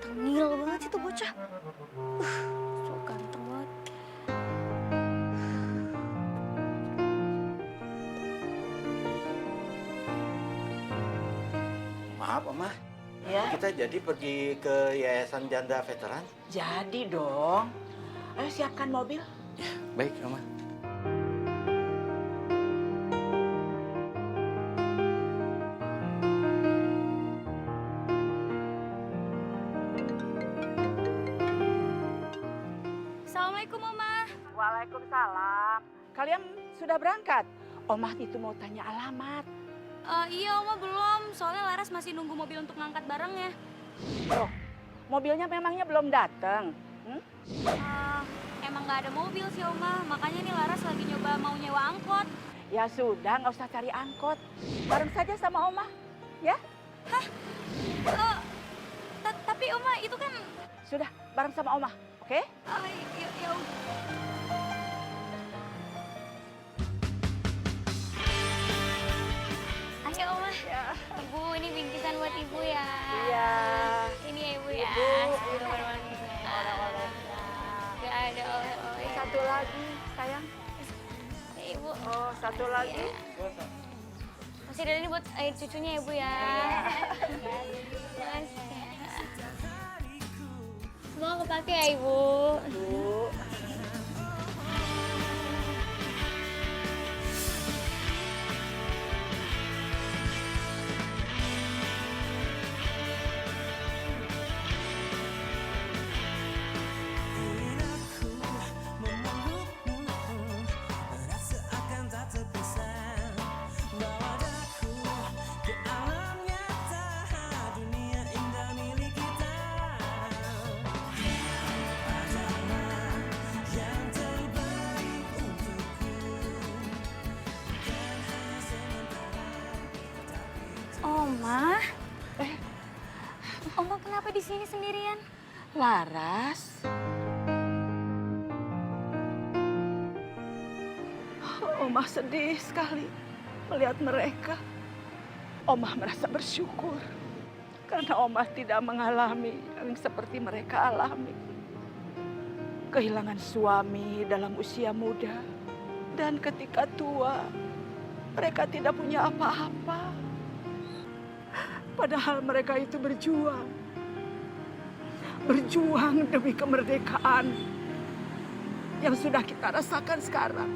D: Tengil banget sih tuh bocah. So ganteng banget.
E: Maaf, Oma.
F: Ya,
E: Kita jadi pergi ke Yayasan Janda Veteran?
F: jadi dong. Ayo siapkan mobil.
E: Baik, Oma.
D: Assalamualaikum Oma.
F: Waalaikumsalam. Kalian sudah berangkat? Omah itu mau tanya alamat.
D: Iya Oma belum, soalnya Laras masih nunggu mobil untuk ngangkat barangnya.
F: Loh, mobilnya memangnya belum datang?
D: Emang nggak ada mobil sih Oma, makanya nih Laras lagi nyoba mau nyewa angkot.
F: Ya sudah, nggak usah cari angkot. Bareng saja sama Omah, ya?
D: Tapi Oma itu kan...
F: Sudah, bareng sama Omah, oke?
D: Ya udah. Ayo Oma, Ibu ini bingkisan buat Ibu ya.
F: Iya.
D: Ini ya Ibu ya.
F: Oleh-oleh.
D: Gak ada oleh-oleh.
F: Satu lagi, sayang.
D: Ibu.
F: Oh, satu lagi.
D: Masih ada ini buat air cucunya ya Bu ya. Semua kepake ya Ibu.
F: Bu.
D: Oma. Oma kenapa di sini sendirian?
F: Laras. Omah sedih sekali melihat mereka. Omah merasa bersyukur karena Omah tidak mengalami yang seperti mereka alami. Kehilangan suami dalam usia muda dan ketika tua mereka tidak punya apa-apa. Padahal mereka itu berjuang demi kemerdekaan yang sudah kita rasakan sekarang.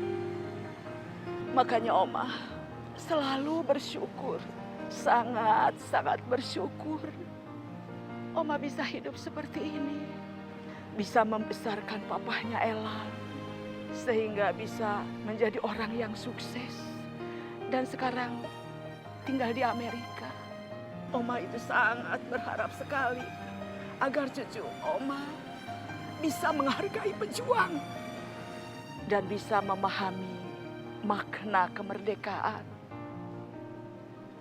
F: Makanya Omah selalu bersyukur, sangat-sangat bersyukur. Omah bisa hidup seperti ini, bisa membesarkan papahnya Elal, sehingga bisa menjadi orang yang sukses. Dan sekarang tinggal di Amerika. Oma itu sangat berharap sekali agar cucu Oma bisa menghargai pejuang dan bisa memahami makna kemerdekaan.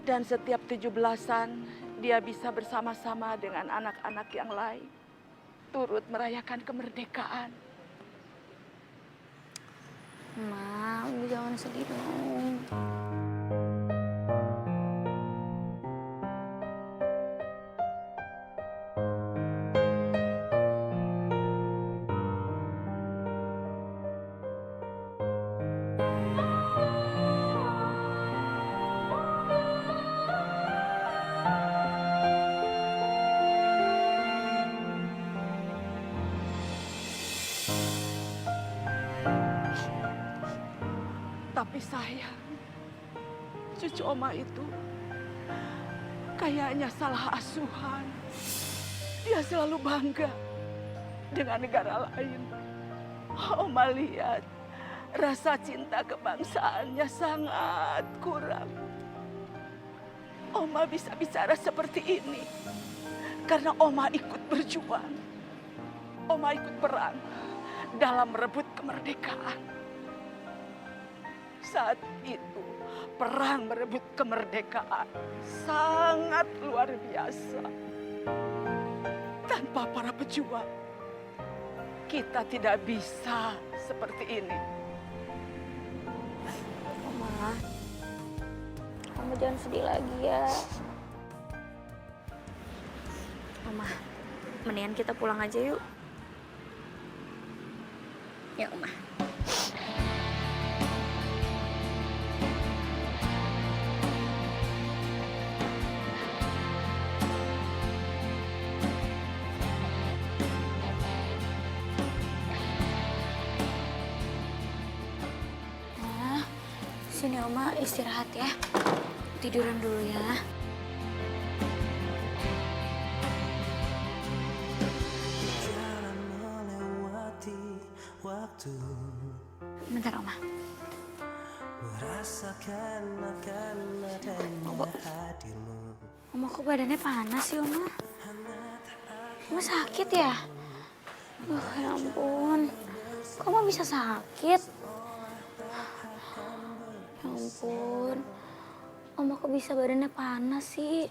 F: Dan setiap 17-an dia bisa bersama-sama dengan anak-anak yang lain turut merayakan kemerdekaan.
D: Ma, Ibu jangan sedih dong.
F: Tapi sayang, cucu Oma itu kayaknya salah asuhan. Dia selalu bangga dengan negara lain. Oma lihat rasa cinta kebangsaannya sangat kurang. Oma bisa bicara seperti ini karena Oma ikut berjuang. Oma ikut perang dalam merebut kemerdekaan. Saat itu, perang merebut kemerdekaan sangat luar biasa. Tanpa para pejuang, kita tidak bisa seperti ini.
D: Oma, kamu jangan sedih lagi ya. Oma, mendingan kita pulang aja yuk. Ya, Oma. Nah, sini Oma istirahat ya. Tiduran dulu ya. Bentar, Oma. Oma, kok badannya panas sih, Oma? Oma sakit ya? Ya ampun. Kok Oma bisa sakit? Ya ampun. Oma kok bisa badannya panas sih?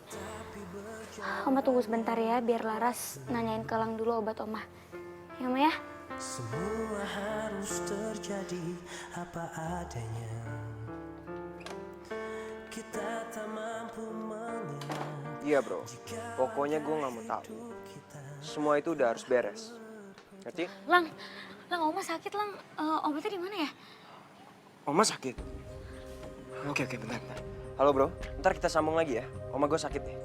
D: Oma tunggu sebentar ya, biar Laras nanyain ke Lang dulu obat Oma. Ya, Oma ya?
I: Semua harus terjadi apa adanya. Kita tak mampu mengelak.
A: Iya bro, pokoknya gue nggak mau tahu. Semua itu udah harus beres. Ngerti?
D: Lang, Oma sakit, Lang. Obatnya di mana ya?
A: Oma sakit? Oke, bentar. Halo bro, ntar kita sambung lagi ya. Oma gue sakit nih.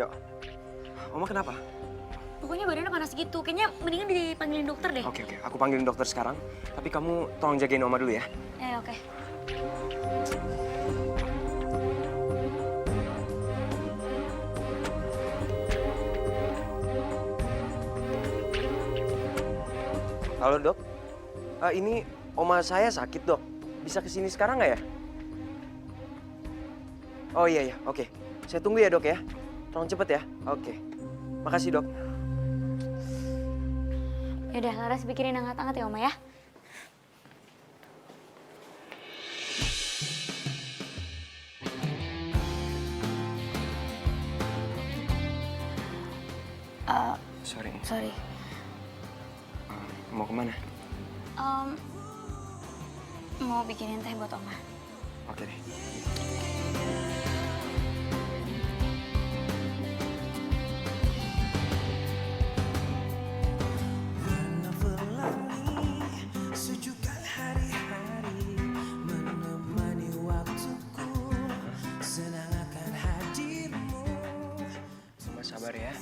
A: Yuk. Oma kenapa?
D: Pokoknya badannya panas gitu. Kayaknya mendingan dipanggilin dokter deh.
A: Oke, aku panggilin dokter sekarang. Tapi kamu tolong jagain Oma dulu ya.
D: Oke.
A: Halo dok, ini Oma saya sakit dok. Bisa kesini sekarang nggak ya? Oh iya, oke. Saya tunggu ya dok ya. Tolong cepet ya. Oke. Makasih dok.
D: Yaudah, Laras bikinin hangat-hangat ya, Oma ya.
A: Sorry. Mau kemana?
D: Mau bikinin teh buat Oma.
A: Oke deh.
I: Sejukkan hari-hari menemani waktuku, senang akan hadirmu.
A: Oma sabar ya.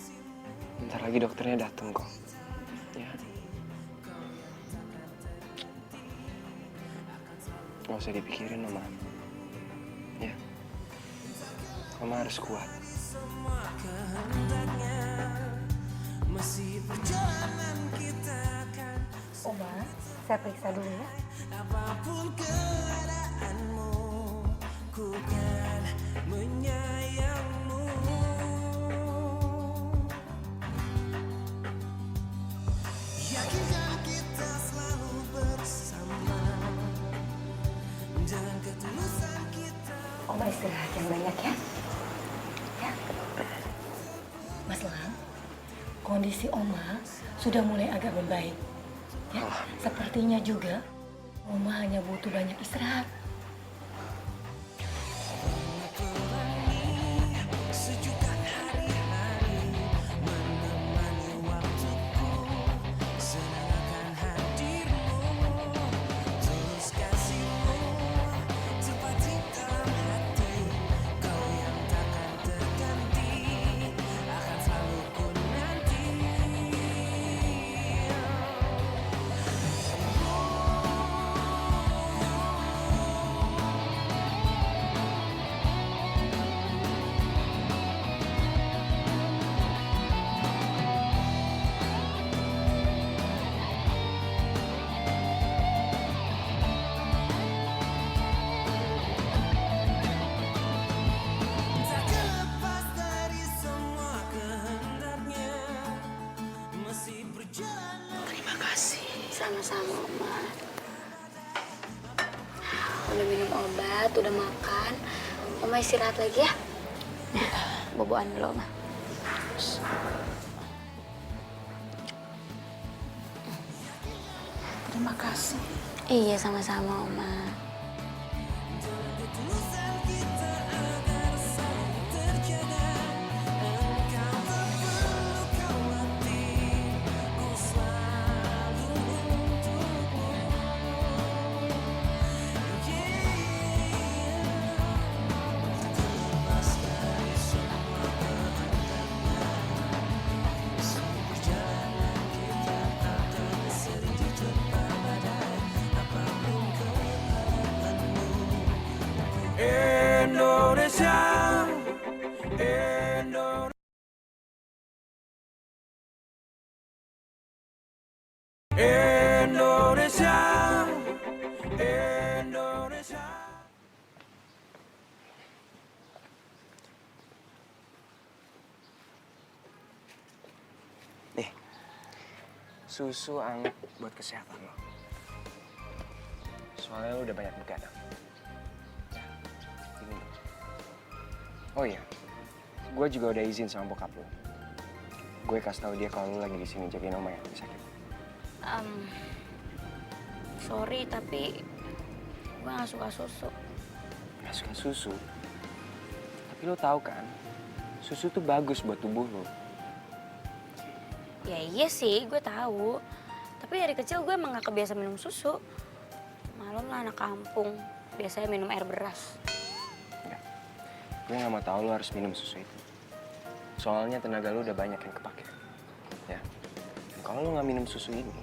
A: Bentar lagi dokternya datang kok. Ya. Gak usah dipikirin Oma. Ya. Oma harus kuat.
I: Semua kehendaknya masih perjalanan kita kan.
K: Oma, saya periksa dulu ya.
I: Apapun keadaanmu, ku kan menyayangmu. Yakinkan kita selalu bersama dengan ketulusan kita.
K: Oma istirahat yang banyak ya. Ya. Mas Lang, kondisi Oma sudah mulai agak membaik. Ya, sepertinya juga Oma hanya butuh banyak istirahat.
I: Sejukkan hari-hari menemani waktuku, senang akan hadirmu, terus kasihmu terpati dalam hati, kau yang takkan terganti, akan selalu ku nanti. Tak lepas dari semua kehendaknya, masih berjalan.
K: Terima kasih.
D: Sama-sama, Oma. Udah minum obat, udah makan. Oma istirahat lagi ya. Boboan dulu, Oma.
K: Terima kasih.
D: Iya, sama-sama, Oma.
I: Ketulusan kita agar saling terjaga, engkau tak perlu khawatir. Indonesia, Indonesia, Indonesia.
A: Nih, susu anget buat kesehatan lo. Soalnya lo udah banyak begadang. Ini lo. Oh iya, gue juga udah izin sama bokap lo. Gue kasih tahu dia kalau lo lagi di sini jagain Oma yang lagi sakit.
D: Sorry tapi gue gak suka susu.
A: Gak suka susu? Tapi lo tahu kan, susu tuh bagus buat tubuh lo.
D: Ya iya sih, gue tahu. Tapi dari kecil gue emang gak kebiasa minum susu. Malum lah anak kampung, biasanya minum air beras.
A: Enggak, gue gak mau tahu lo harus minum susu itu. Soalnya tenaga lo udah banyak yang kepake. Ya, dan kalau lo gak minum susu ini,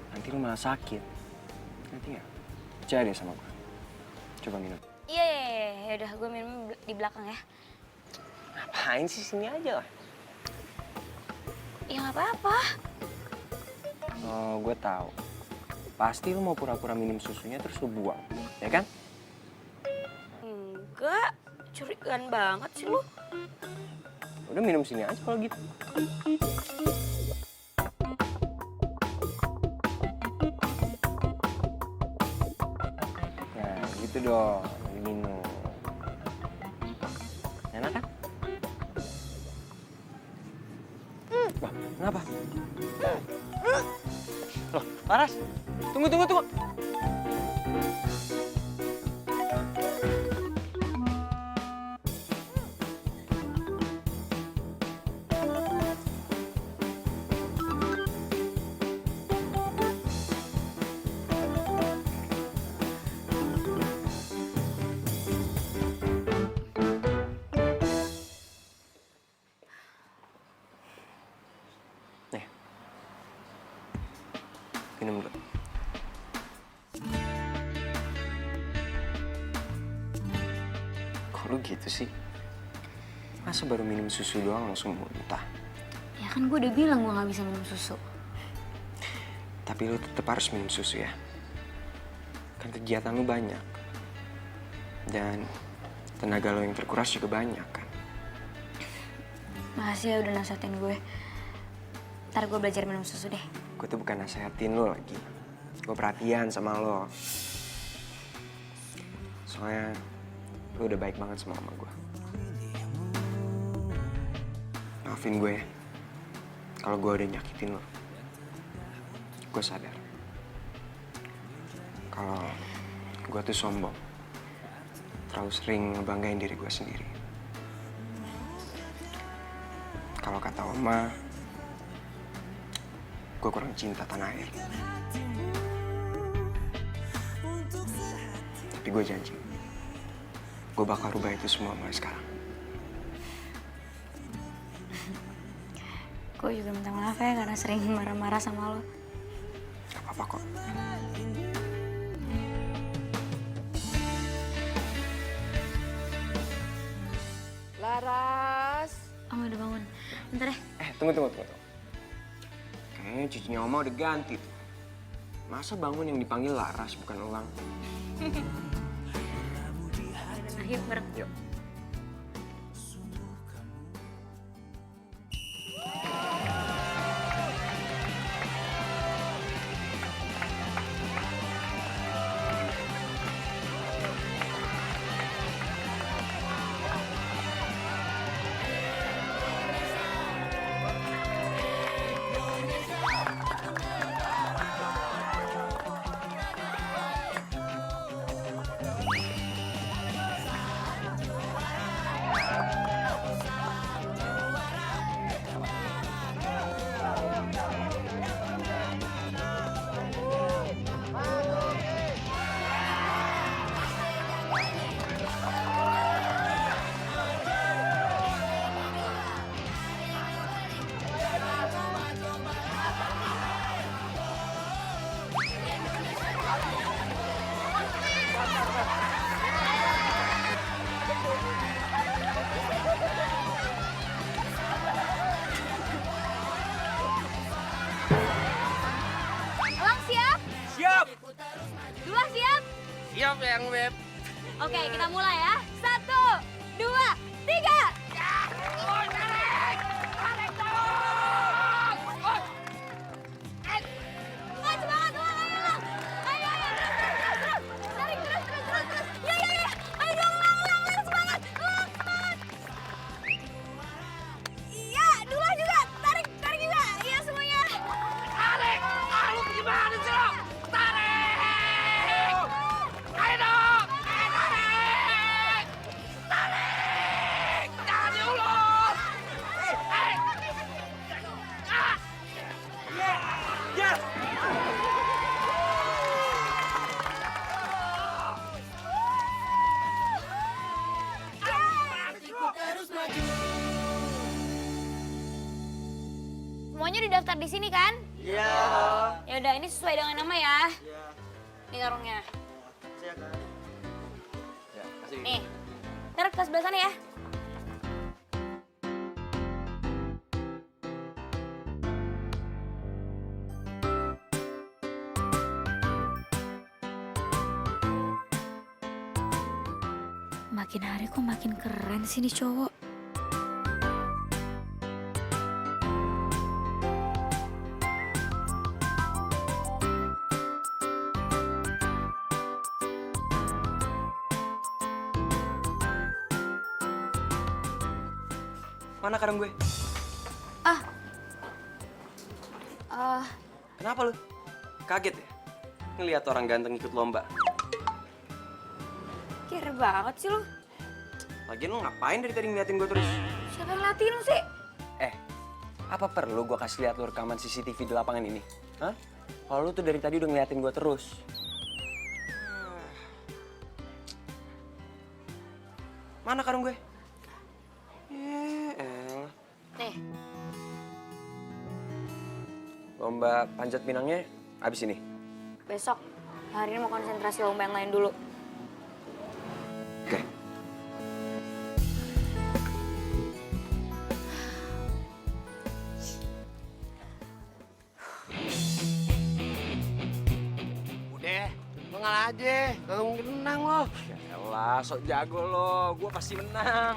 A: nanti lo malah sakit. Nanti ya, percaya deh sama gue. Coba minum.
D: Iya, udah gue minum di belakang ya.
A: Ngapain sih, sini aja lah.
D: Ya nggak apa-apa.
A: Oh, gue tahu. Pasti lo mau pura-pura minum susunya terus lo buang, ya kan?
D: Enggak, curigaan banget sih lu.
A: Udah minum sini aja kalau gitu. Nah, gitu dong, diminum. Enak kan? Wah, kenapa? Loh, Laras, tunggu. Nih, minum dulu. Kok lu gitu sih? Masa baru minum susu doang langsung muntah?
D: Ya kan gue udah bilang gue nggak bisa minum susu.
A: Tapi lu tetap harus minum susu ya. Kan kegiatan lu banyak. Dan tenaga lu yang terkuras juga banyak kan.
D: Makasih ya udah nasihatin gue. Ntar gue belajar minum susu deh.
A: Gue tuh bukan nasehatin lu lagi. Gue perhatian sama lo. Soalnya lu udah baik banget sama mama gue. Maafin gue ya. Kalau gue udah nyakitin lo. Gue sadar. Kalau gue tuh sombong. Terlalu sering ngebanggain diri gue sendiri. Kalau kata Oma, gue kurang cinta tanah air. Tapi gue janji, gue bakal rubah itu semua mulai sekarang.
D: Gue juga minta maaf ya karena sering marah-marah sama lo.
A: Gak apa-apa kok.
F: Laras.
D: Oma udah bangun. Bentar ya.
A: Tunggu. Kayaknya cucunya Oma udah ganti tuh. Masa bangun yang dipanggil Laras bukan Elang?
D: Ayo bareng.
A: Yuk.
G: sayang Beb.
D: Oke, kita mulai ya. 1, 2, 3. Semangat, Lang. Ayo, terus. Tarik, terus. Ya. Ayo dong, Lang, semangat. Lang. Iya, Dula juga. Tarik juga. Iya, semuanya.
G: Tarik! Ah, lu gimana sih lo? Tarik! Ayo dong! Tarik! Tarik! Jangan diulur!
A: Yes!
D: Semuanya udah daftar di sini kan?
A: Iya.
D: Ya udah, ini sesuai dengan nama ya.
A: Iya.
D: Ini karungnya.
A: Ya, kasih.
D: Nih. Taruh ke sebelah sana ya. Makin hari kok makin keren sih nih cowok.
A: Mana kadang gue? Kenapa lu? Kaget ya? Ngeliat orang ganteng ikut lomba.
D: Kira banget sih lu.
A: Lagian lu ngapain dari tadi ngeliatin gue terus?
D: Siapa yang ngeliatin lu sih?
A: Apa perlu gue kasih lihat lu rekaman CCTV di lapangan ini? Hah? Kalau lu tuh dari tadi udah ngeliatin gue terus. Mana karung gue?
D: Nih,
A: Lomba panjat pinangnya abis ini.
D: besok. Hari ini mau konsentrasi lomba yang lain dulu.
A: Oke.
G: Udah, lo ngalah aja. Gak mungkin menang lo.
A: Yaelah, sok jago lo. Gue pasti menang.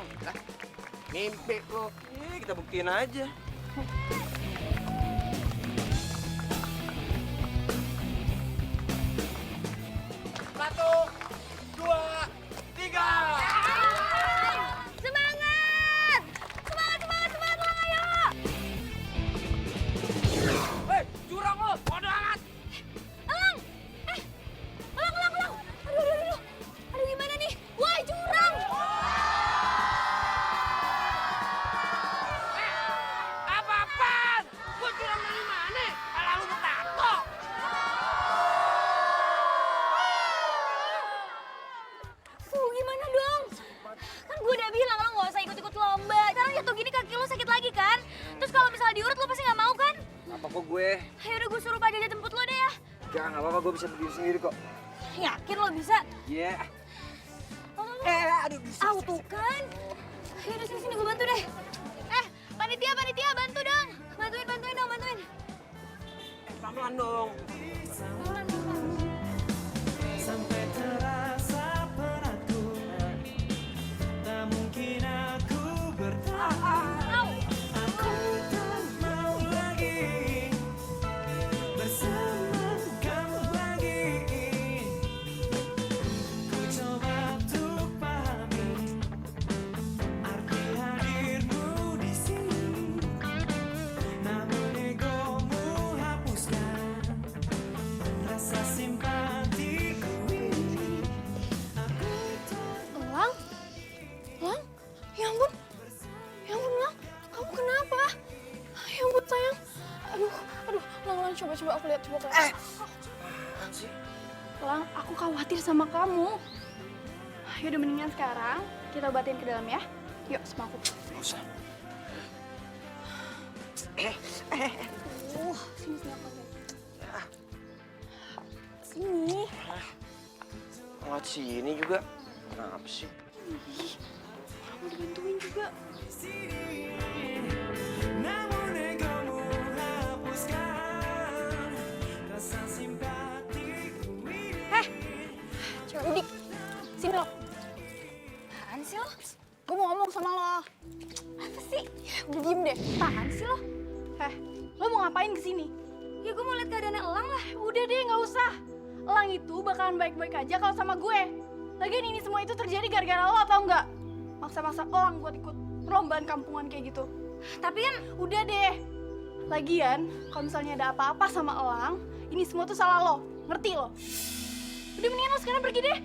G: Mimpi lo.
A: Kita buktiin aja.
G: Satu, dua, tiga.
D: Semangat! Semangat, Lang, ayo!
G: Hei, curang lo. Bodo amat.
D: Lang! Lang! Aduh. Aduh, gimana nih? Wah, curang!
G: Apa-apaan? Gue curang dari mana? Kalau lu bertato.
D: Gimana dong? Kan gue udah bilang lo gak usah ikut-ikut lomba. Sekarang jatuh gini kaki lo sakit lagi kan? Terus kalau misalnya diurut lo pasti gak mau kan?
A: Apa kok gue?
D: Ayo udah gue suruh Pak Jaja jemput lo deh ya.
A: Gak apa-apa, gue bisa berdiri sendiri kok.
D: Yakin lo bisa?
A: Iya.
D: Aduh, tuh kan. Ayo udah sini gue bantu deh. Panitia bantu dong. Bantuin dong.
A: Pelan-pelan dong.
I: Sampai terasa penatku, tak mungkin aku bertahan. Aku tak mau lagi bersama kamu lagi. Ku coba untuk pahami arti hadirmu di sini, namun egomu hapuskan rasa simpatiku ini.
C: Lang? Ya ampun, Lang. Kamu kenapa? Ya ampun, sayang. Aduh, Lang, coba aku lihat, coba.
A: Apaan sih?
C: Lang, aku khawatir sama kamu. Yaudah, mendingan sekarang kita obatin ke dalam ya. Yuk, sama aku.
A: Gak usah.
C: Sini aku lihat. Sini.
A: Ngeliat sini juga. Kenapa sih?
C: Mau dibantuin juga.
I: Namun egomu hapuskan rasa simpatiku ini.
C: Cewek udik.
D: sih lo?
C: Gue mau ngomong sama lo.
D: Apa sih?
C: Udah diem deh.
D: Apaan sih lo?
C: Lo mau ngapain kesini?
D: Ya gue mau lihat keadaannya Elang lah.
C: Udah deh, nggak usah. Elang itu bakalan baik-baik aja kalau sama gue. Lagian ini semua itu terjadi gara-gara lo atau enggak? Maksa-maksa Elang buat ikut perlombaan kampungan kayak gitu.
D: Tapi kan
C: Udah deh. Lagian, kalau misalnya ada apa-apa sama Elang, ini semua tuh salah lo. Ngerti lo? Udah mendingan lo sekarang pergi deh.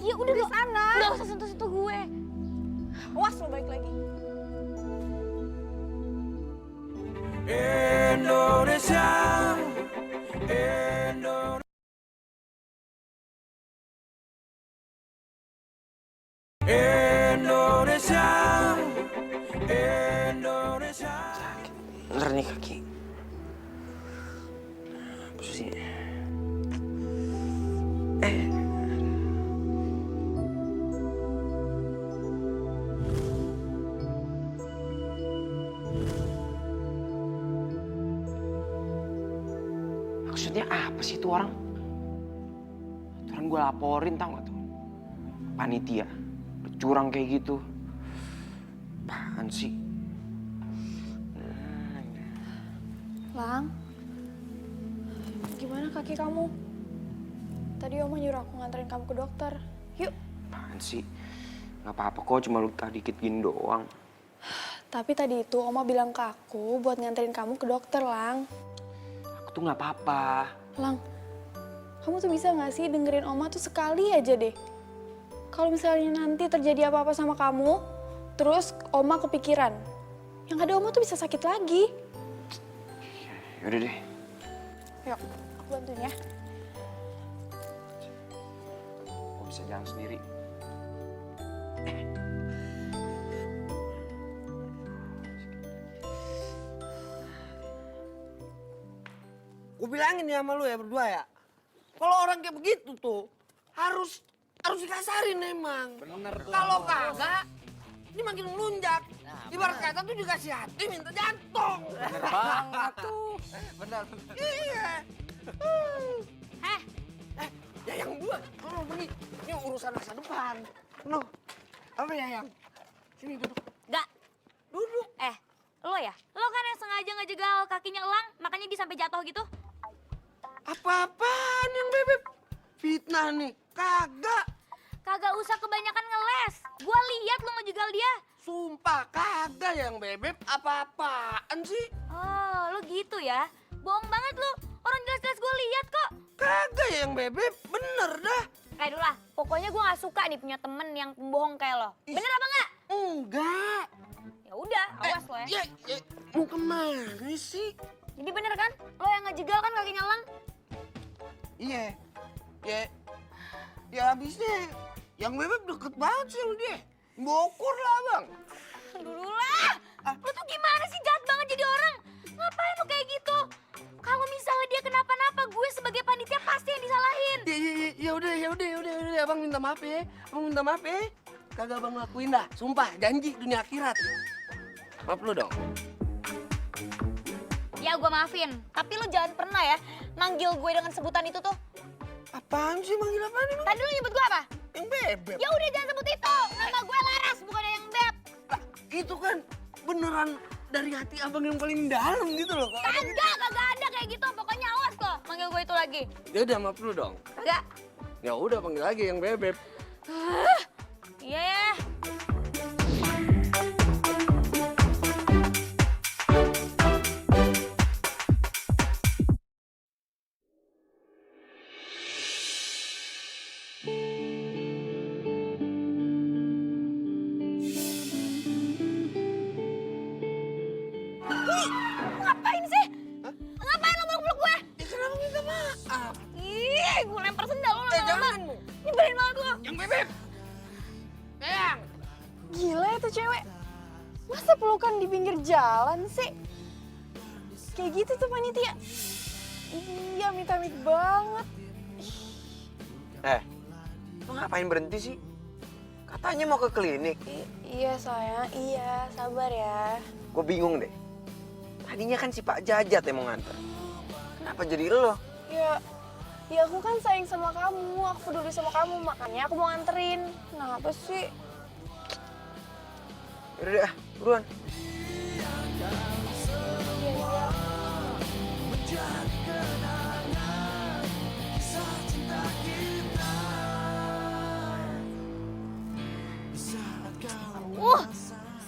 D: ya udah
C: Di
D: lo
C: sana.
D: udah usah sentuh-sentuh gue.
C: Awas lo balik lagi.
I: Indonesia, Indonesia, Indonesia, Indonesia.
A: Bener nih kaki. Apa sih? Maksudnya apa sih itu orang? Orang gue laporin tau gak tuh? Panitia, curang kayak gitu. Apaan sih?
C: Lang, gimana kaki kamu? Tadi Oma nyuruh aku nganterin kamu ke dokter. Yuk.
A: Apaan sih? Gak apa-apa kok, cuma luka dikit gini doang.
C: Tapi tadi itu Oma bilang ke aku buat nganterin kamu ke dokter, Lang.
A: Aku tuh gak apa-apa.
C: Lang, kamu tuh bisa gak sih dengerin Oma tuh sekali aja deh? Kalau misalnya nanti terjadi apa-apa sama kamu, terus Oma kepikiran, yang ada Oma tuh bisa sakit lagi.
A: Yaudah deh.
C: Yuk, aku bantuin ya.
A: Aku bisa jalan sendiri.
G: Gue bilangin ya sama lu ya berdua ya. Kalau orang kayak begitu tuh harus dikasarin emang.
B: Bener tuh.
G: Kalau kagak, ini makin melunjak. Ibarat kata tuh dikasih hati minta jantung.
B: Bener banget tuh. Bener.
G: Iya. Ya yang dua, ini urusan masa depan. No, apa ya yang? Sini duduk.
D: Gak.
G: Duduk.
D: Lo ya? Lo kan yang sengaja ngejegal kakinya Elang, makanya dia sampai jatuh gitu.
G: Apa-apaan yang bebek? Fitnah nih, kagak.
D: Kagak usah kebanyakan ngeles. Gua lihat lo ngejegal dia.
G: Sumpah kagak yang bebek, apa-apaan sih?
D: Oh, lo gitu ya? Bohong banget lo. Orang jelas-jelas gue lihat kok.
G: Kagak yang bebek, bener dah.
D: Kayak dulu lah. Pokoknya gue nggak suka nih punya temen yang pembohong kayak lo. Bener apa nggak?
G: Enggak.
D: Ya udah, awas lo ya.
G: Ya, mau kemana sih?
D: Jadi bener kan? Lo yang ngejegal kan kakinya Elang?
G: Iya, ya habisnya yang bebek deket banget sih sama dia. Bokur lah bang.
D: Dulu lah. Lo tuh gimana sih, jahat banget jadi orang? Ngapain lo kayak gitu? Kalau misalnya dia kenapa-napa, gue sebagai panitia pasti yang disalahin.
G: Ya udah, abang minta maaf ya. Abang minta maaf ya. Kagak abang lakuin dah, sumpah, janji dunia akhirat. Maaf lu dong.
D: Ya gue maafin, tapi lo jangan pernah ya manggil gue dengan sebutan itu tuh.
G: Apaan sih manggil apaan lu?
D: Tadi lo nyebut gue apa?
G: Yang bebek.
D: Ya udah jangan sebut itu. Nama gue Laras, bukan yang Beb.
G: Lah, itu kan beneran dari hati abang yang paling dalam gitu loh.
D: Kagak ada kayak gitu. Pokoknya awas lo manggil gue itu lagi.
G: Ya udah maaf lu dong.
D: Kagak.
G: Ya udah panggil lagi yang bebek.
D: Iya ya. Ngapain sih? Ngapain lo meluk-meluk gue?
G: Ya kenapa minta maaf?
D: Ih, gue lempar sendal lo lama-lama.
G: Jangan lu.
D: Nyebelin banget lo.
G: Yang bebek. Yang.
C: Gila itu cewek. Masa pelukan di pinggir jalan sih? Kayak gitu tuh panitia. Iya, amit-amit banget.
A: Lo ngapain berhenti sih? Katanya mau ke klinik.
C: Iya sayang, iya. Sabar ya.
A: Gue bingung deh. Tadinya kan si Pak Jajat yang mau nganter. Kenapa jadi lo?
C: Ya, Ya aku kan sayang sama kamu, aku peduli sama kamu, makanya aku mau nganterin. Kenapa sih?
A: Yaudah deh, buruan.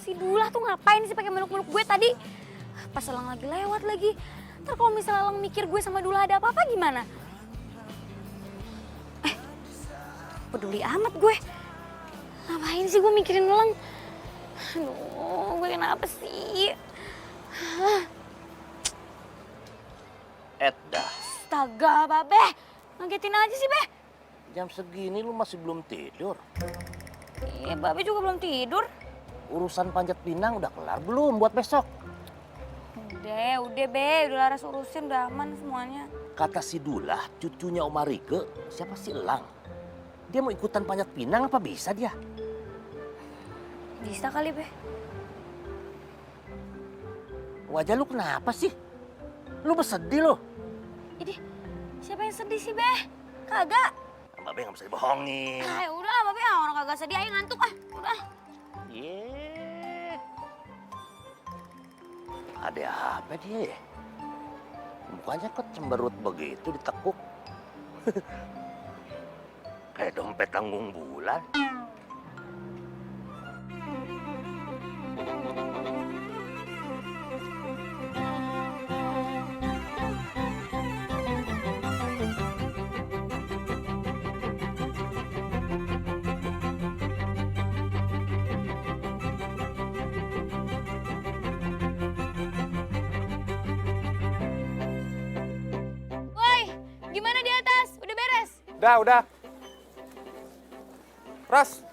D: Si Dula tuh ngapain sih pakai meluk-meluk gue tadi? Pas Elang lagi lewat lagi. Ntar kalau misalnya Elang mikir gue sama Dula ada apa-apa gimana? Peduli amat gue. Ngapain sih gue mikirin Elang? Aduh, gue kenapa sih?
J: Edah,
D: Astaga, Babe. Ngagetin aja sih, Be.
J: jam segini lu masih belum tidur.
D: Iya, Babe juga belum tidur.
J: Urusan panjat pinang udah kelar belum buat besok?
D: Udah, Be. Udah Laras urusin, udah aman semuanya.
J: Kata si Dula, cucunya Oma Rike, siapa si Elang? Dia mau ikutan panjat pinang apa bisa dia?
D: Bisa kali, Be.
J: Wajah lu kenapa sih? Lu bersedih lo.
D: Idih, siapa yang sedih sih, Be? Kagak.
J: Mbak Be nggak bisa dibohongin.
D: Ah, udah lah, Babe. Orang kagak sedih aja ngantuk ah. Udah.
J: Yeay. Ada apa dia ya? Mukanya kok cemberut begitu ditekuk. Kayak dompet tanggung bulan.
D: Woi, gimana di atas? Udah beres?
L: Udah. Ras,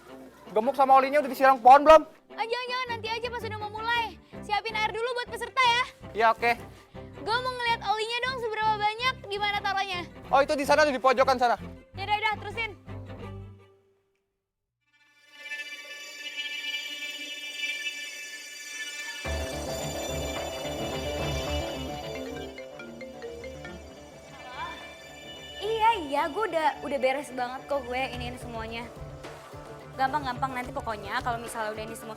L: gemuk sama olinya udah disiram pohon belum?
D: Ah, jangan, nanti aja pas udah mau mulai. Siapin air dulu buat peserta ya.
L: Iya, oke.
D: Gue mau ngeliat olinya dong seberapa banyak, di mana taruhnya.
L: Oh, itu di sana di pojokan sana.
D: Yaudah, terusin. Iya, gue udah beres banget kok gue ini semuanya. Gampang nanti pokoknya kalau misalnya udah ini semua.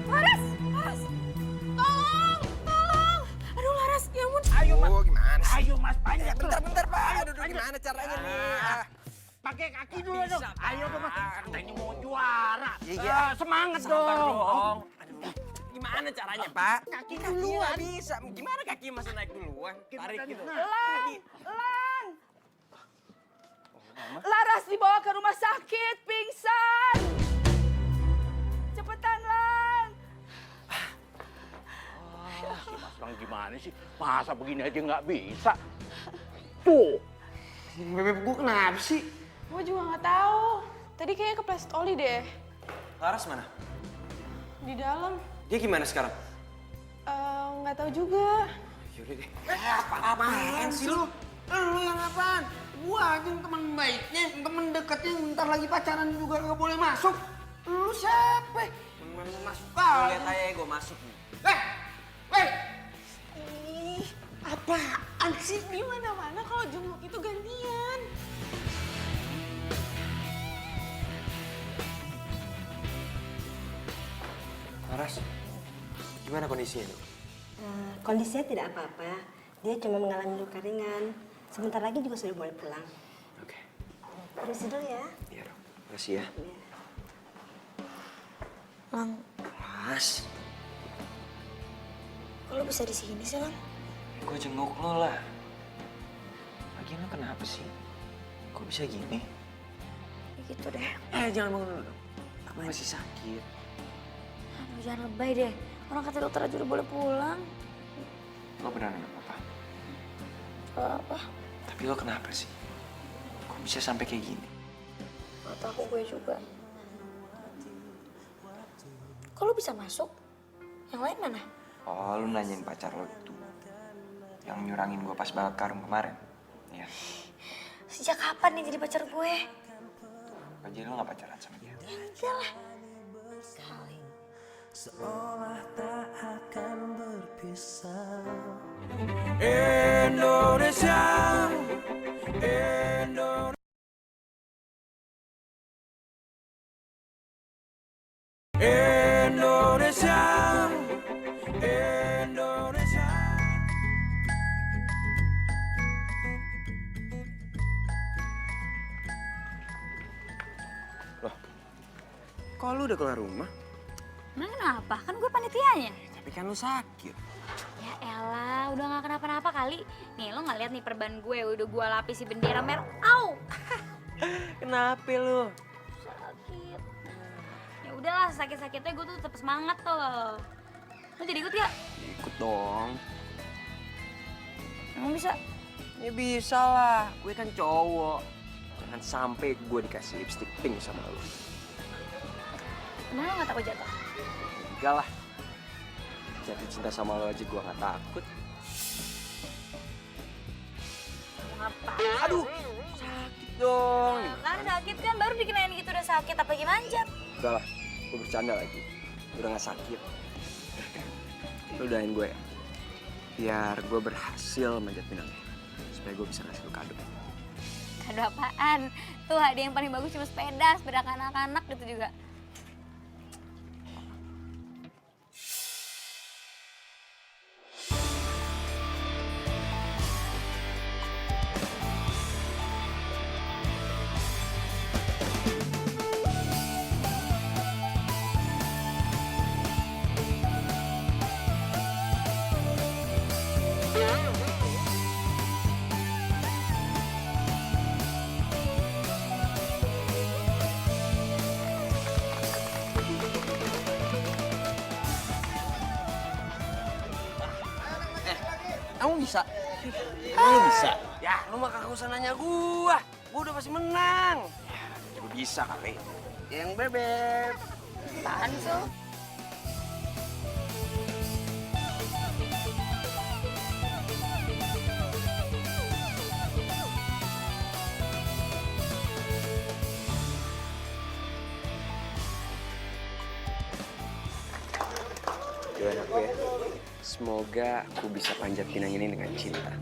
D: Laras! Tolong! Aduh Laras, ya ampun.
A: Ayo, Mas. Gimana sih?
E: Ayo Mas panjat.
A: Bentar, Pak. Aduh, gimana caranya nih?
E: Pakai kaki dulu dong.
A: Bisa,
E: Ayo
A: Pak.
E: dong Mas. Kita ini mau juara.
A: Iya.
E: Semangat
A: Sabar
E: dong.
A: dong. Aduh, gimana caranya, Pak?
E: Kaki
A: Nggak
E: duluan.
A: bisa. Gimana kaki masih naik duluan? Tarik gitu.
F: Elang! Laras dibawa ke rumah sakit, pingsan! Cepetan, Lang!
E: Mas Lang gimana sih? Masa begini aja nggak bisa? Tuh.
A: Bebek gue kenapa sih?
H: Gue juga nggak tahu. Tadi kayaknya kepleset oli deh.
A: Laras mana?
H: Di dalam.
A: Dia gimana sekarang?
H: Nggak tahu juga.
A: Yaudah deh.
E: Apaan sih lu? Lu yang apaan? Gua aja teman baiknya, teman dekatnya, ntar lagi pacaran juga nggak boleh masuk. Lu siapa?
A: Temen masuk.
E: Ah.
A: Lihat aja gue masuk nih.
E: Weh!
H: Ih, apaan sih? Di mana-mana kalau jenguk itu gantian.
A: Laras, gimana kondisinya dok?
K: Kondisinya tidak apa-apa. Dia cuma mengalami luka ringan. Sebentar lagi juga sudah boleh pulang.
A: Oke.
K: Permisi dulu ya.
A: Iya dok, makasih ya.
D: Lang,
A: Laras,
D: kok lo bisa di sini sih, Lang?
A: gue jenguk lo lah. Lagian lo kenapa sih? Kok bisa gini?
D: Ya gitu deh.
A: Jangan bangun dulu dong. Aku masih sakit.
D: Aduh, jangan lebay deh. Orang kata dokter aja udah boleh pulang.
A: Lo beneran gak apa-apa?
D: Apa?
A: Tapi lo kenapa sih? Kok bisa sampai kayak gini?
D: Gak tahu gue juga. Kok lo bisa masuk? Yang lain mana?
A: Oh, lu nanyain pacar lo itu. Yang nyurangin gue pas balap karung kemarin. Iya.
D: Sejak kapan nih jadi pacar gue?
A: Jadi lo gak pacaran sama dia?
D: Enggak lah. Sekali.
I: Seolah tak akan berpisah. Indonesia, Indonesia. Indonesia, Indonesia.
A: Kok lu udah keluar rumah?
D: Emang kenapa? Kan gue panitianya.
A: Tapi kan lu sakit.
D: Ya elah, udah gak kenapa-napa kali. Nih lo gak lihat nih perban gue, udah gue lapisi bendera merah. Au!
A: Kenapa lu?
D: Sakit. Ya udahlah, sakit-sakitnya gue tuh tetap semangat tuh. Lo jadi ikut ya?
A: Ikut dong.
D: Emang bisa?
A: Ya bisa lah, gue kan cowok. Jangan sampai gue dikasih lipstick pink sama lu.
D: Emang lo gak takut jatuh?
A: Enggak lah. Jatuh cinta sama lo aja gue gak takut.
D: Ngapain?
A: Aduh, sakit dong.
D: Kan sakit kan, baru dikenain gitu udah sakit, apalagi manjat.
A: Enggak lah, gue bercanda lagi. Udah gak sakit. Lu doain gue ya. Biar gue berhasil manjat pinangnya. Supaya gue bisa ngasih lu kado.
D: Kado apaan? Tuh hadiah yang paling bagus cuma sepeda anak-anak gitu juga.
A: Kamu bisa? Lu bisa? Ya, lu mah kagak usah nanya gua. Gua udah pasti menang. Ya, juga bisa kali. Yang bebek.
D: Apaan sih lo?
A: Doain aku ya. Semoga aku bisa panjat pinang ini dengan cinta.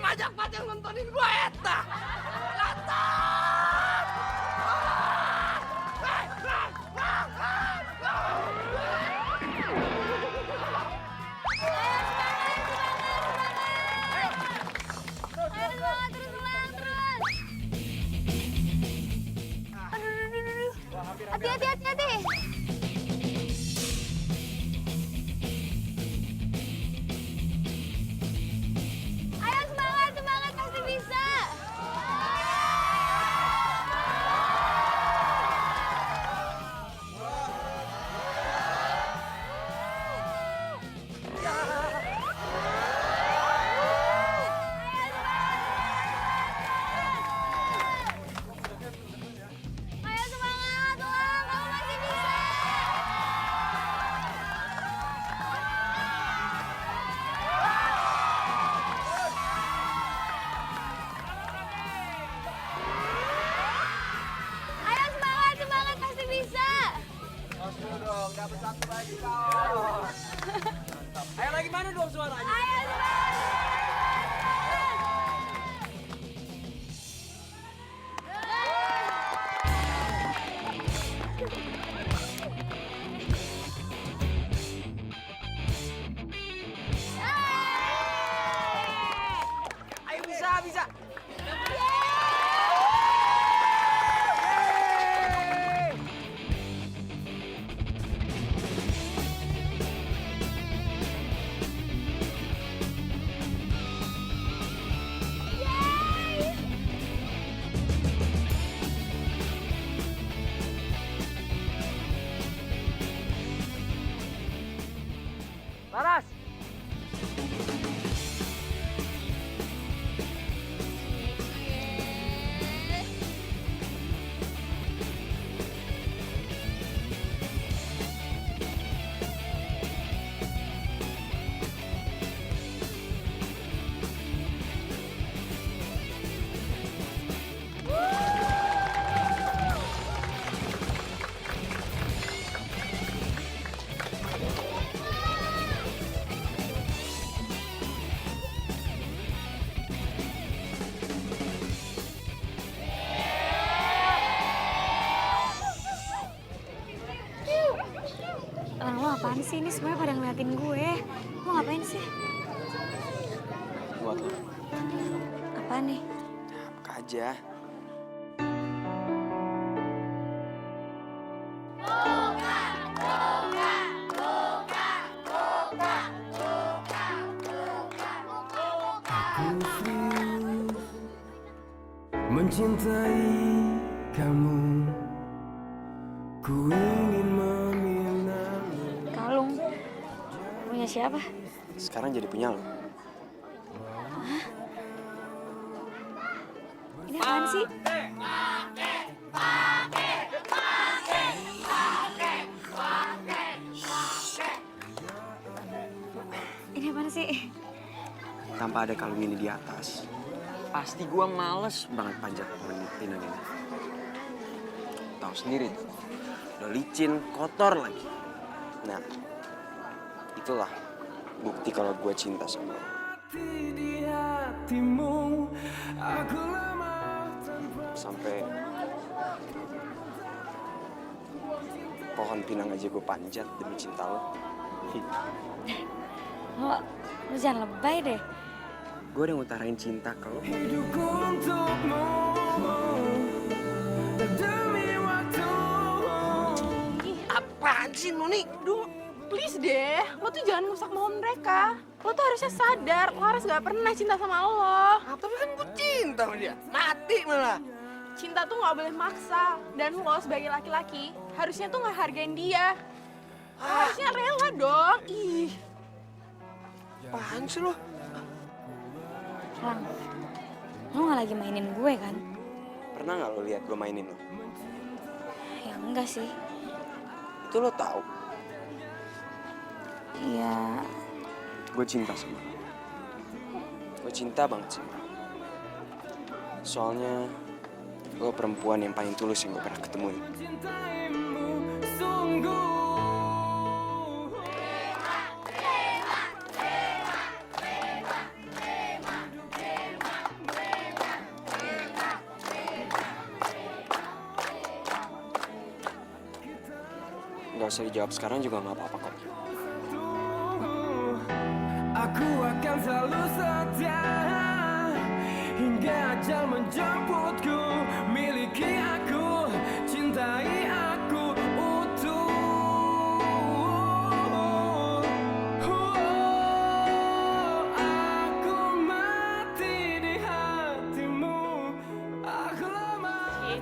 G: Majak-majak nontonin gua eta.
D: Hati-hati. Ayo semangat, pasti bisa. Ayo semangat, Ulang, kamu masih bisa.
G: Laras.
D: Lo apaan sih? Ini semuanya pada ngeliatin gue. Lo ngapain sih?
A: Buat lo.
D: Apaan nih?
A: Buka aja.
I: Mencintai kamu, ku ingin meminangmu.
D: Kalung. Punya siapa?
A: Sekarang jadi punya lo.
D: Ini apaan sih? Ini apaan sih?
A: Tanpa ada kalung ini di atas, pasti gua males banget panjat pohon pinang ini. Tahu sendiri tuh, udah licin, kotor lagi. Nah, itulah bukti kalau gua cinta sama lo.
I: Di hatimu, aku lama
A: Sampai pohon pinang aja gue panjat demi cinta lo.
D: Lo jangan lebay deh.
A: Gue udah ngutarain cinta ke lo.
I: hidupku untukmu, demi waktu.
G: Apaan sih Noni?
H: Duh, please deh, lo tuh jangan ngusak mohon mereka. Lo tuh harusnya sadar, Laras gak pernah cinta sama lo.
G: Tapi kan gue cinta sama dia. Mati malah.
H: Cinta tuh gak boleh maksa. Dan lo sebagai laki-laki, harusnya tuh gak hargain dia. Harusnya rela dong. Ih.
G: Apaan sih lo?
D: Lang, lo gak lagi mainin gue kan?
A: Pernah nggak lo lihat gue mainin lo?
D: Ya enggak sih.
A: Itu lo tahu.
D: Ya,
A: Gue cinta sama lo. Gue cinta banget sama lo. Soalnya lo perempuan yang paling tulus yang gue pernah ketemuin.
I: Cintaimu sungguh.
A: Gak usah dijawab sekarang juga nggak apa-apa kok.
I: Aku akan selalu setia hingga ajal menjemputku. Miliki aku, cintai aku utuh. Aku mati di hatimu. Aku lama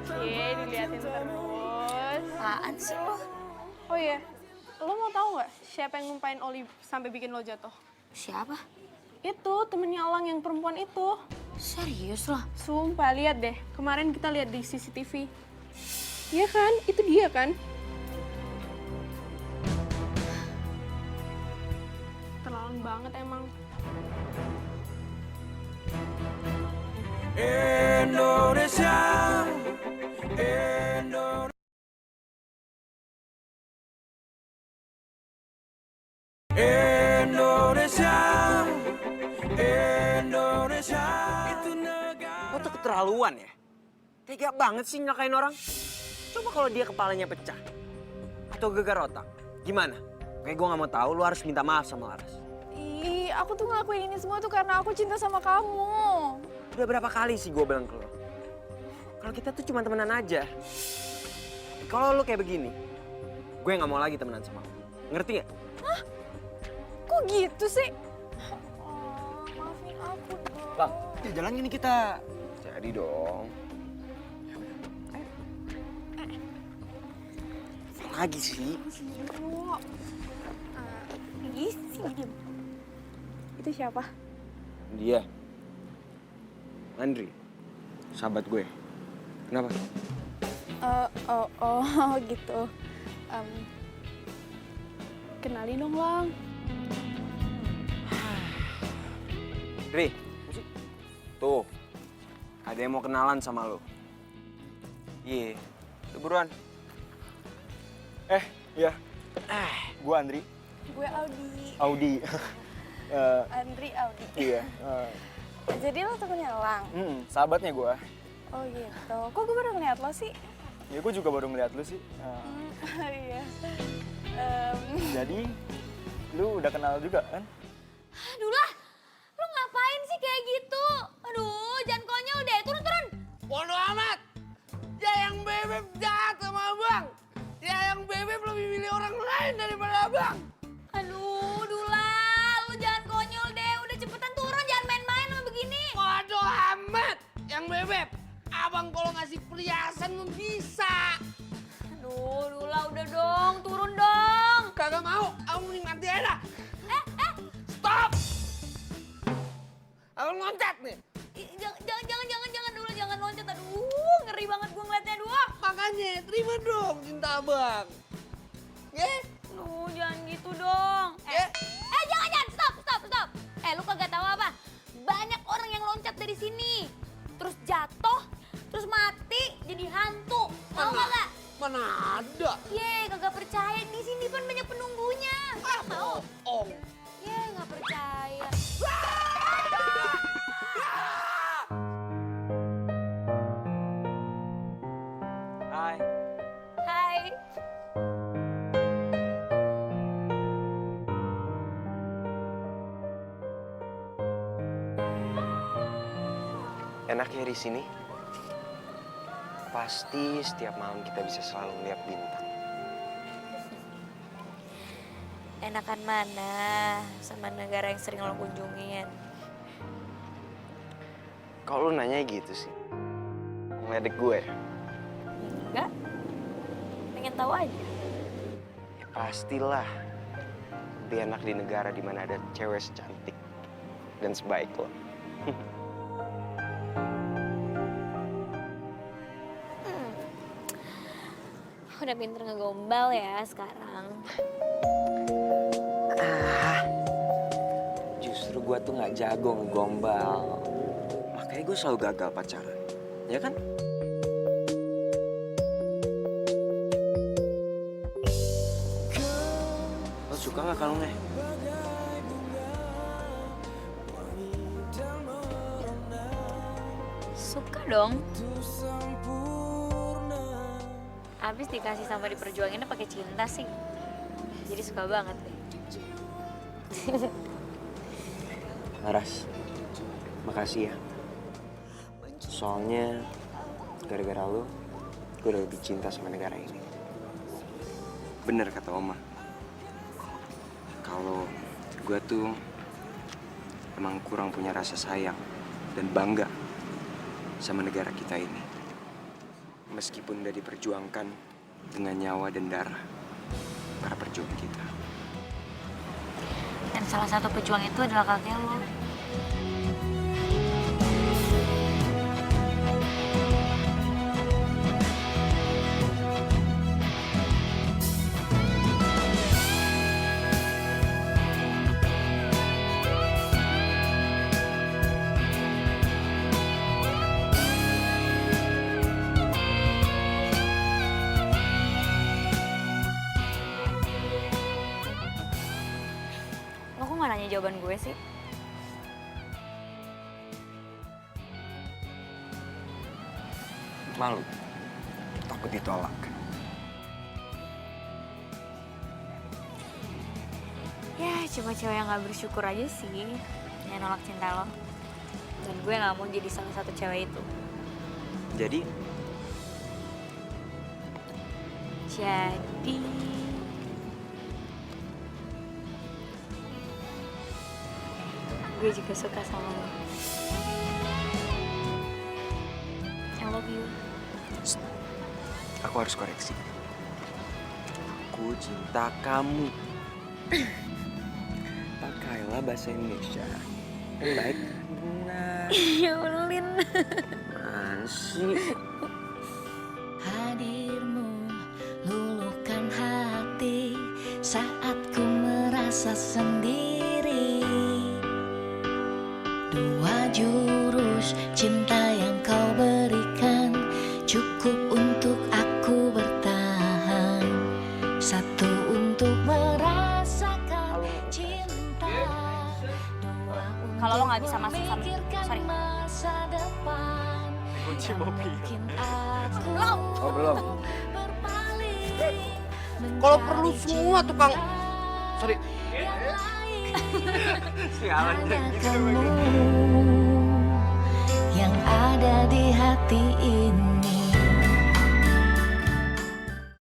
H: Cie, diliatin terus.
D: apaan sih lo?
H: Oh iya, lo mau tahu nggak siapa yang ngumpain Oli sampai bikin lo jatuh?
D: Siapa?
H: Itu temennya Elang yang perempuan itu.
D: Serius lo?
H: Sumpah, lihat deh. Kemarin kita lihat di CCTV. Iya kan? Itu dia kan? Terlalu banget emang.
I: Indonesia, Indonesia. Indonesia, Indonesia. Itu negara.
A: Lo tuh keterlaluan ya. Tega banget sih nyakain orang. Coba kalau dia kepalanya pecah atau gegar otak, gimana? Kayak gue nggak mau tahu. Lo harus minta maaf sama Laras.
C: Ih, aku tuh ngelakuin ini semua tuh karena aku cinta sama kamu.
A: Udah berapa kali sih gue bilang ke lo? Kalau kita tuh cuma temenan aja. Kalau lo kayak begini, gue nggak mau lagi temenan sama lo. Ngerti nggak?
C: Hah? Kok gitu sih? Oh, maafin aku dong.
A: Bang, ya jalan gini kita. Jadi dong. Apa lagi sih?
C: Ih, Diem. Itu siapa?
A: Dia. Andri. Sahabat gue. Kenapa?
C: Oh gitu. Kenalin dong, Lang.
A: Ri. Tuh. Ada yang mau kenalan sama lo. Iya. Tuh buruan.
B: Iya. Gue Andri.
C: Gue Audi.
B: Audi.
C: Andri Audi.
B: Iya.
C: Jadi lo temennya Lang?
B: Sahabatnya gue.
C: Oh gitu. Kok gue baru ngeliat lo sih?
B: Ya gue juga baru ngeliat lu sih.
C: Iya.
B: Jadi, lu udah kenal juga kan?
D: Aduh lah, lu ngapain sih kayak gitu? Aduh, jangan konyol deh, turun.
G: Bodo amat. Ya yang Bebek jahat sama abang. Ya yang Bebek lebih milih orang lain daripada abang.
D: Aduh, Dula, lu jangan konyol deh. Udah cepetan turun, jangan main-main sama begini.
G: Bodo amat. Yang Bebek, abang kalau ngasih perhiasan lu bisa.
D: Aduh, Dula udah dong, turun dong.
G: Kagak mau, abang mending mati aja.
D: Eh,
G: Stop. Abang loncat nih.
D: Jangan dulu, jangan loncat. Aduh, ngeri banget gue ngeliatnya, aduh.
G: Makanya terima dong cinta abang. Ya?
D: Aduh, jangan gitu dong. Jangan, stop. Lu kagak tahu apa? Banyak orang yang loncat dari sini. Terus jatuh, terus mati, jadi hantu. Tahu kagak?
G: Mana ada?
D: Kagak percaya, di sini kan banyak penunggunya. Mau?
G: Bohong.
D: Nggak percaya. Hai.
A: Enaknya di sini. Pasti setiap malam kita bisa selalu lihat bintang.
D: Enakan mana sama negara yang sering lo kunjungin?
A: Kalau lu nanya gitu sih. Ngeledek gue.
D: Enggak. Pengen tahu aja.
A: Ya pastilah. Lebih enak di negara di mana ada cewek secantik dan sebaik lo.
D: Udah pinter ngegombal ya sekarang.
A: Justru gue tuh nggak jago ngegombal. Makanya gue selalu gagal pacaran. Ya kan? Lo suka nggak kalungnya?
D: Suka dong. Abis dikasih sama diperjuanginnya pakai cinta sih. Jadi suka banget deh.
A: Laras, makasih ya. Soalnya gara-gara lo, gue udah lebih cinta sama negara ini. Bener kata Oma. Kalau gue tuh emang kurang punya rasa sayang dan bangga sama negara kita ini. Meskipun udah diperjuangkan dengan nyawa dan darah para perjuang kita.
D: Dan salah satu pejuang itu adalah kakek lo. Lo kok nggak nanya jawaban gue sih?
A: Malu, takut ditolak.
D: Ya cuma cewek yang gak bersyukur aja sih yang nolak cinta lo. Dan gue gak mau jadi salah satu cewek itu.
A: Jadi,
D: gue juga suka sama lo. I love you.
A: aku harus koreksi. Aku cinta kamu. Kayla bahasa Indonesia. Yang baik benar.
D: Iya, Ulin.
A: Apaan sih?
K: Hadirmu luluhkan hati saat ku merasa sendiri. Dua jurus cinta yang kau berikan cukup untuk aku bertahan. Satu untuk merasakan cinta. Dua
D: Kalau lo nggak bisa masuk, sorry.
K: memikirkan masa depan.
A: Kunci mobil.
L: Oh, belum.
G: Kalau perlu semua tukang... Sorry.
A: Sialan
K: Kamu yang ada di hati ini.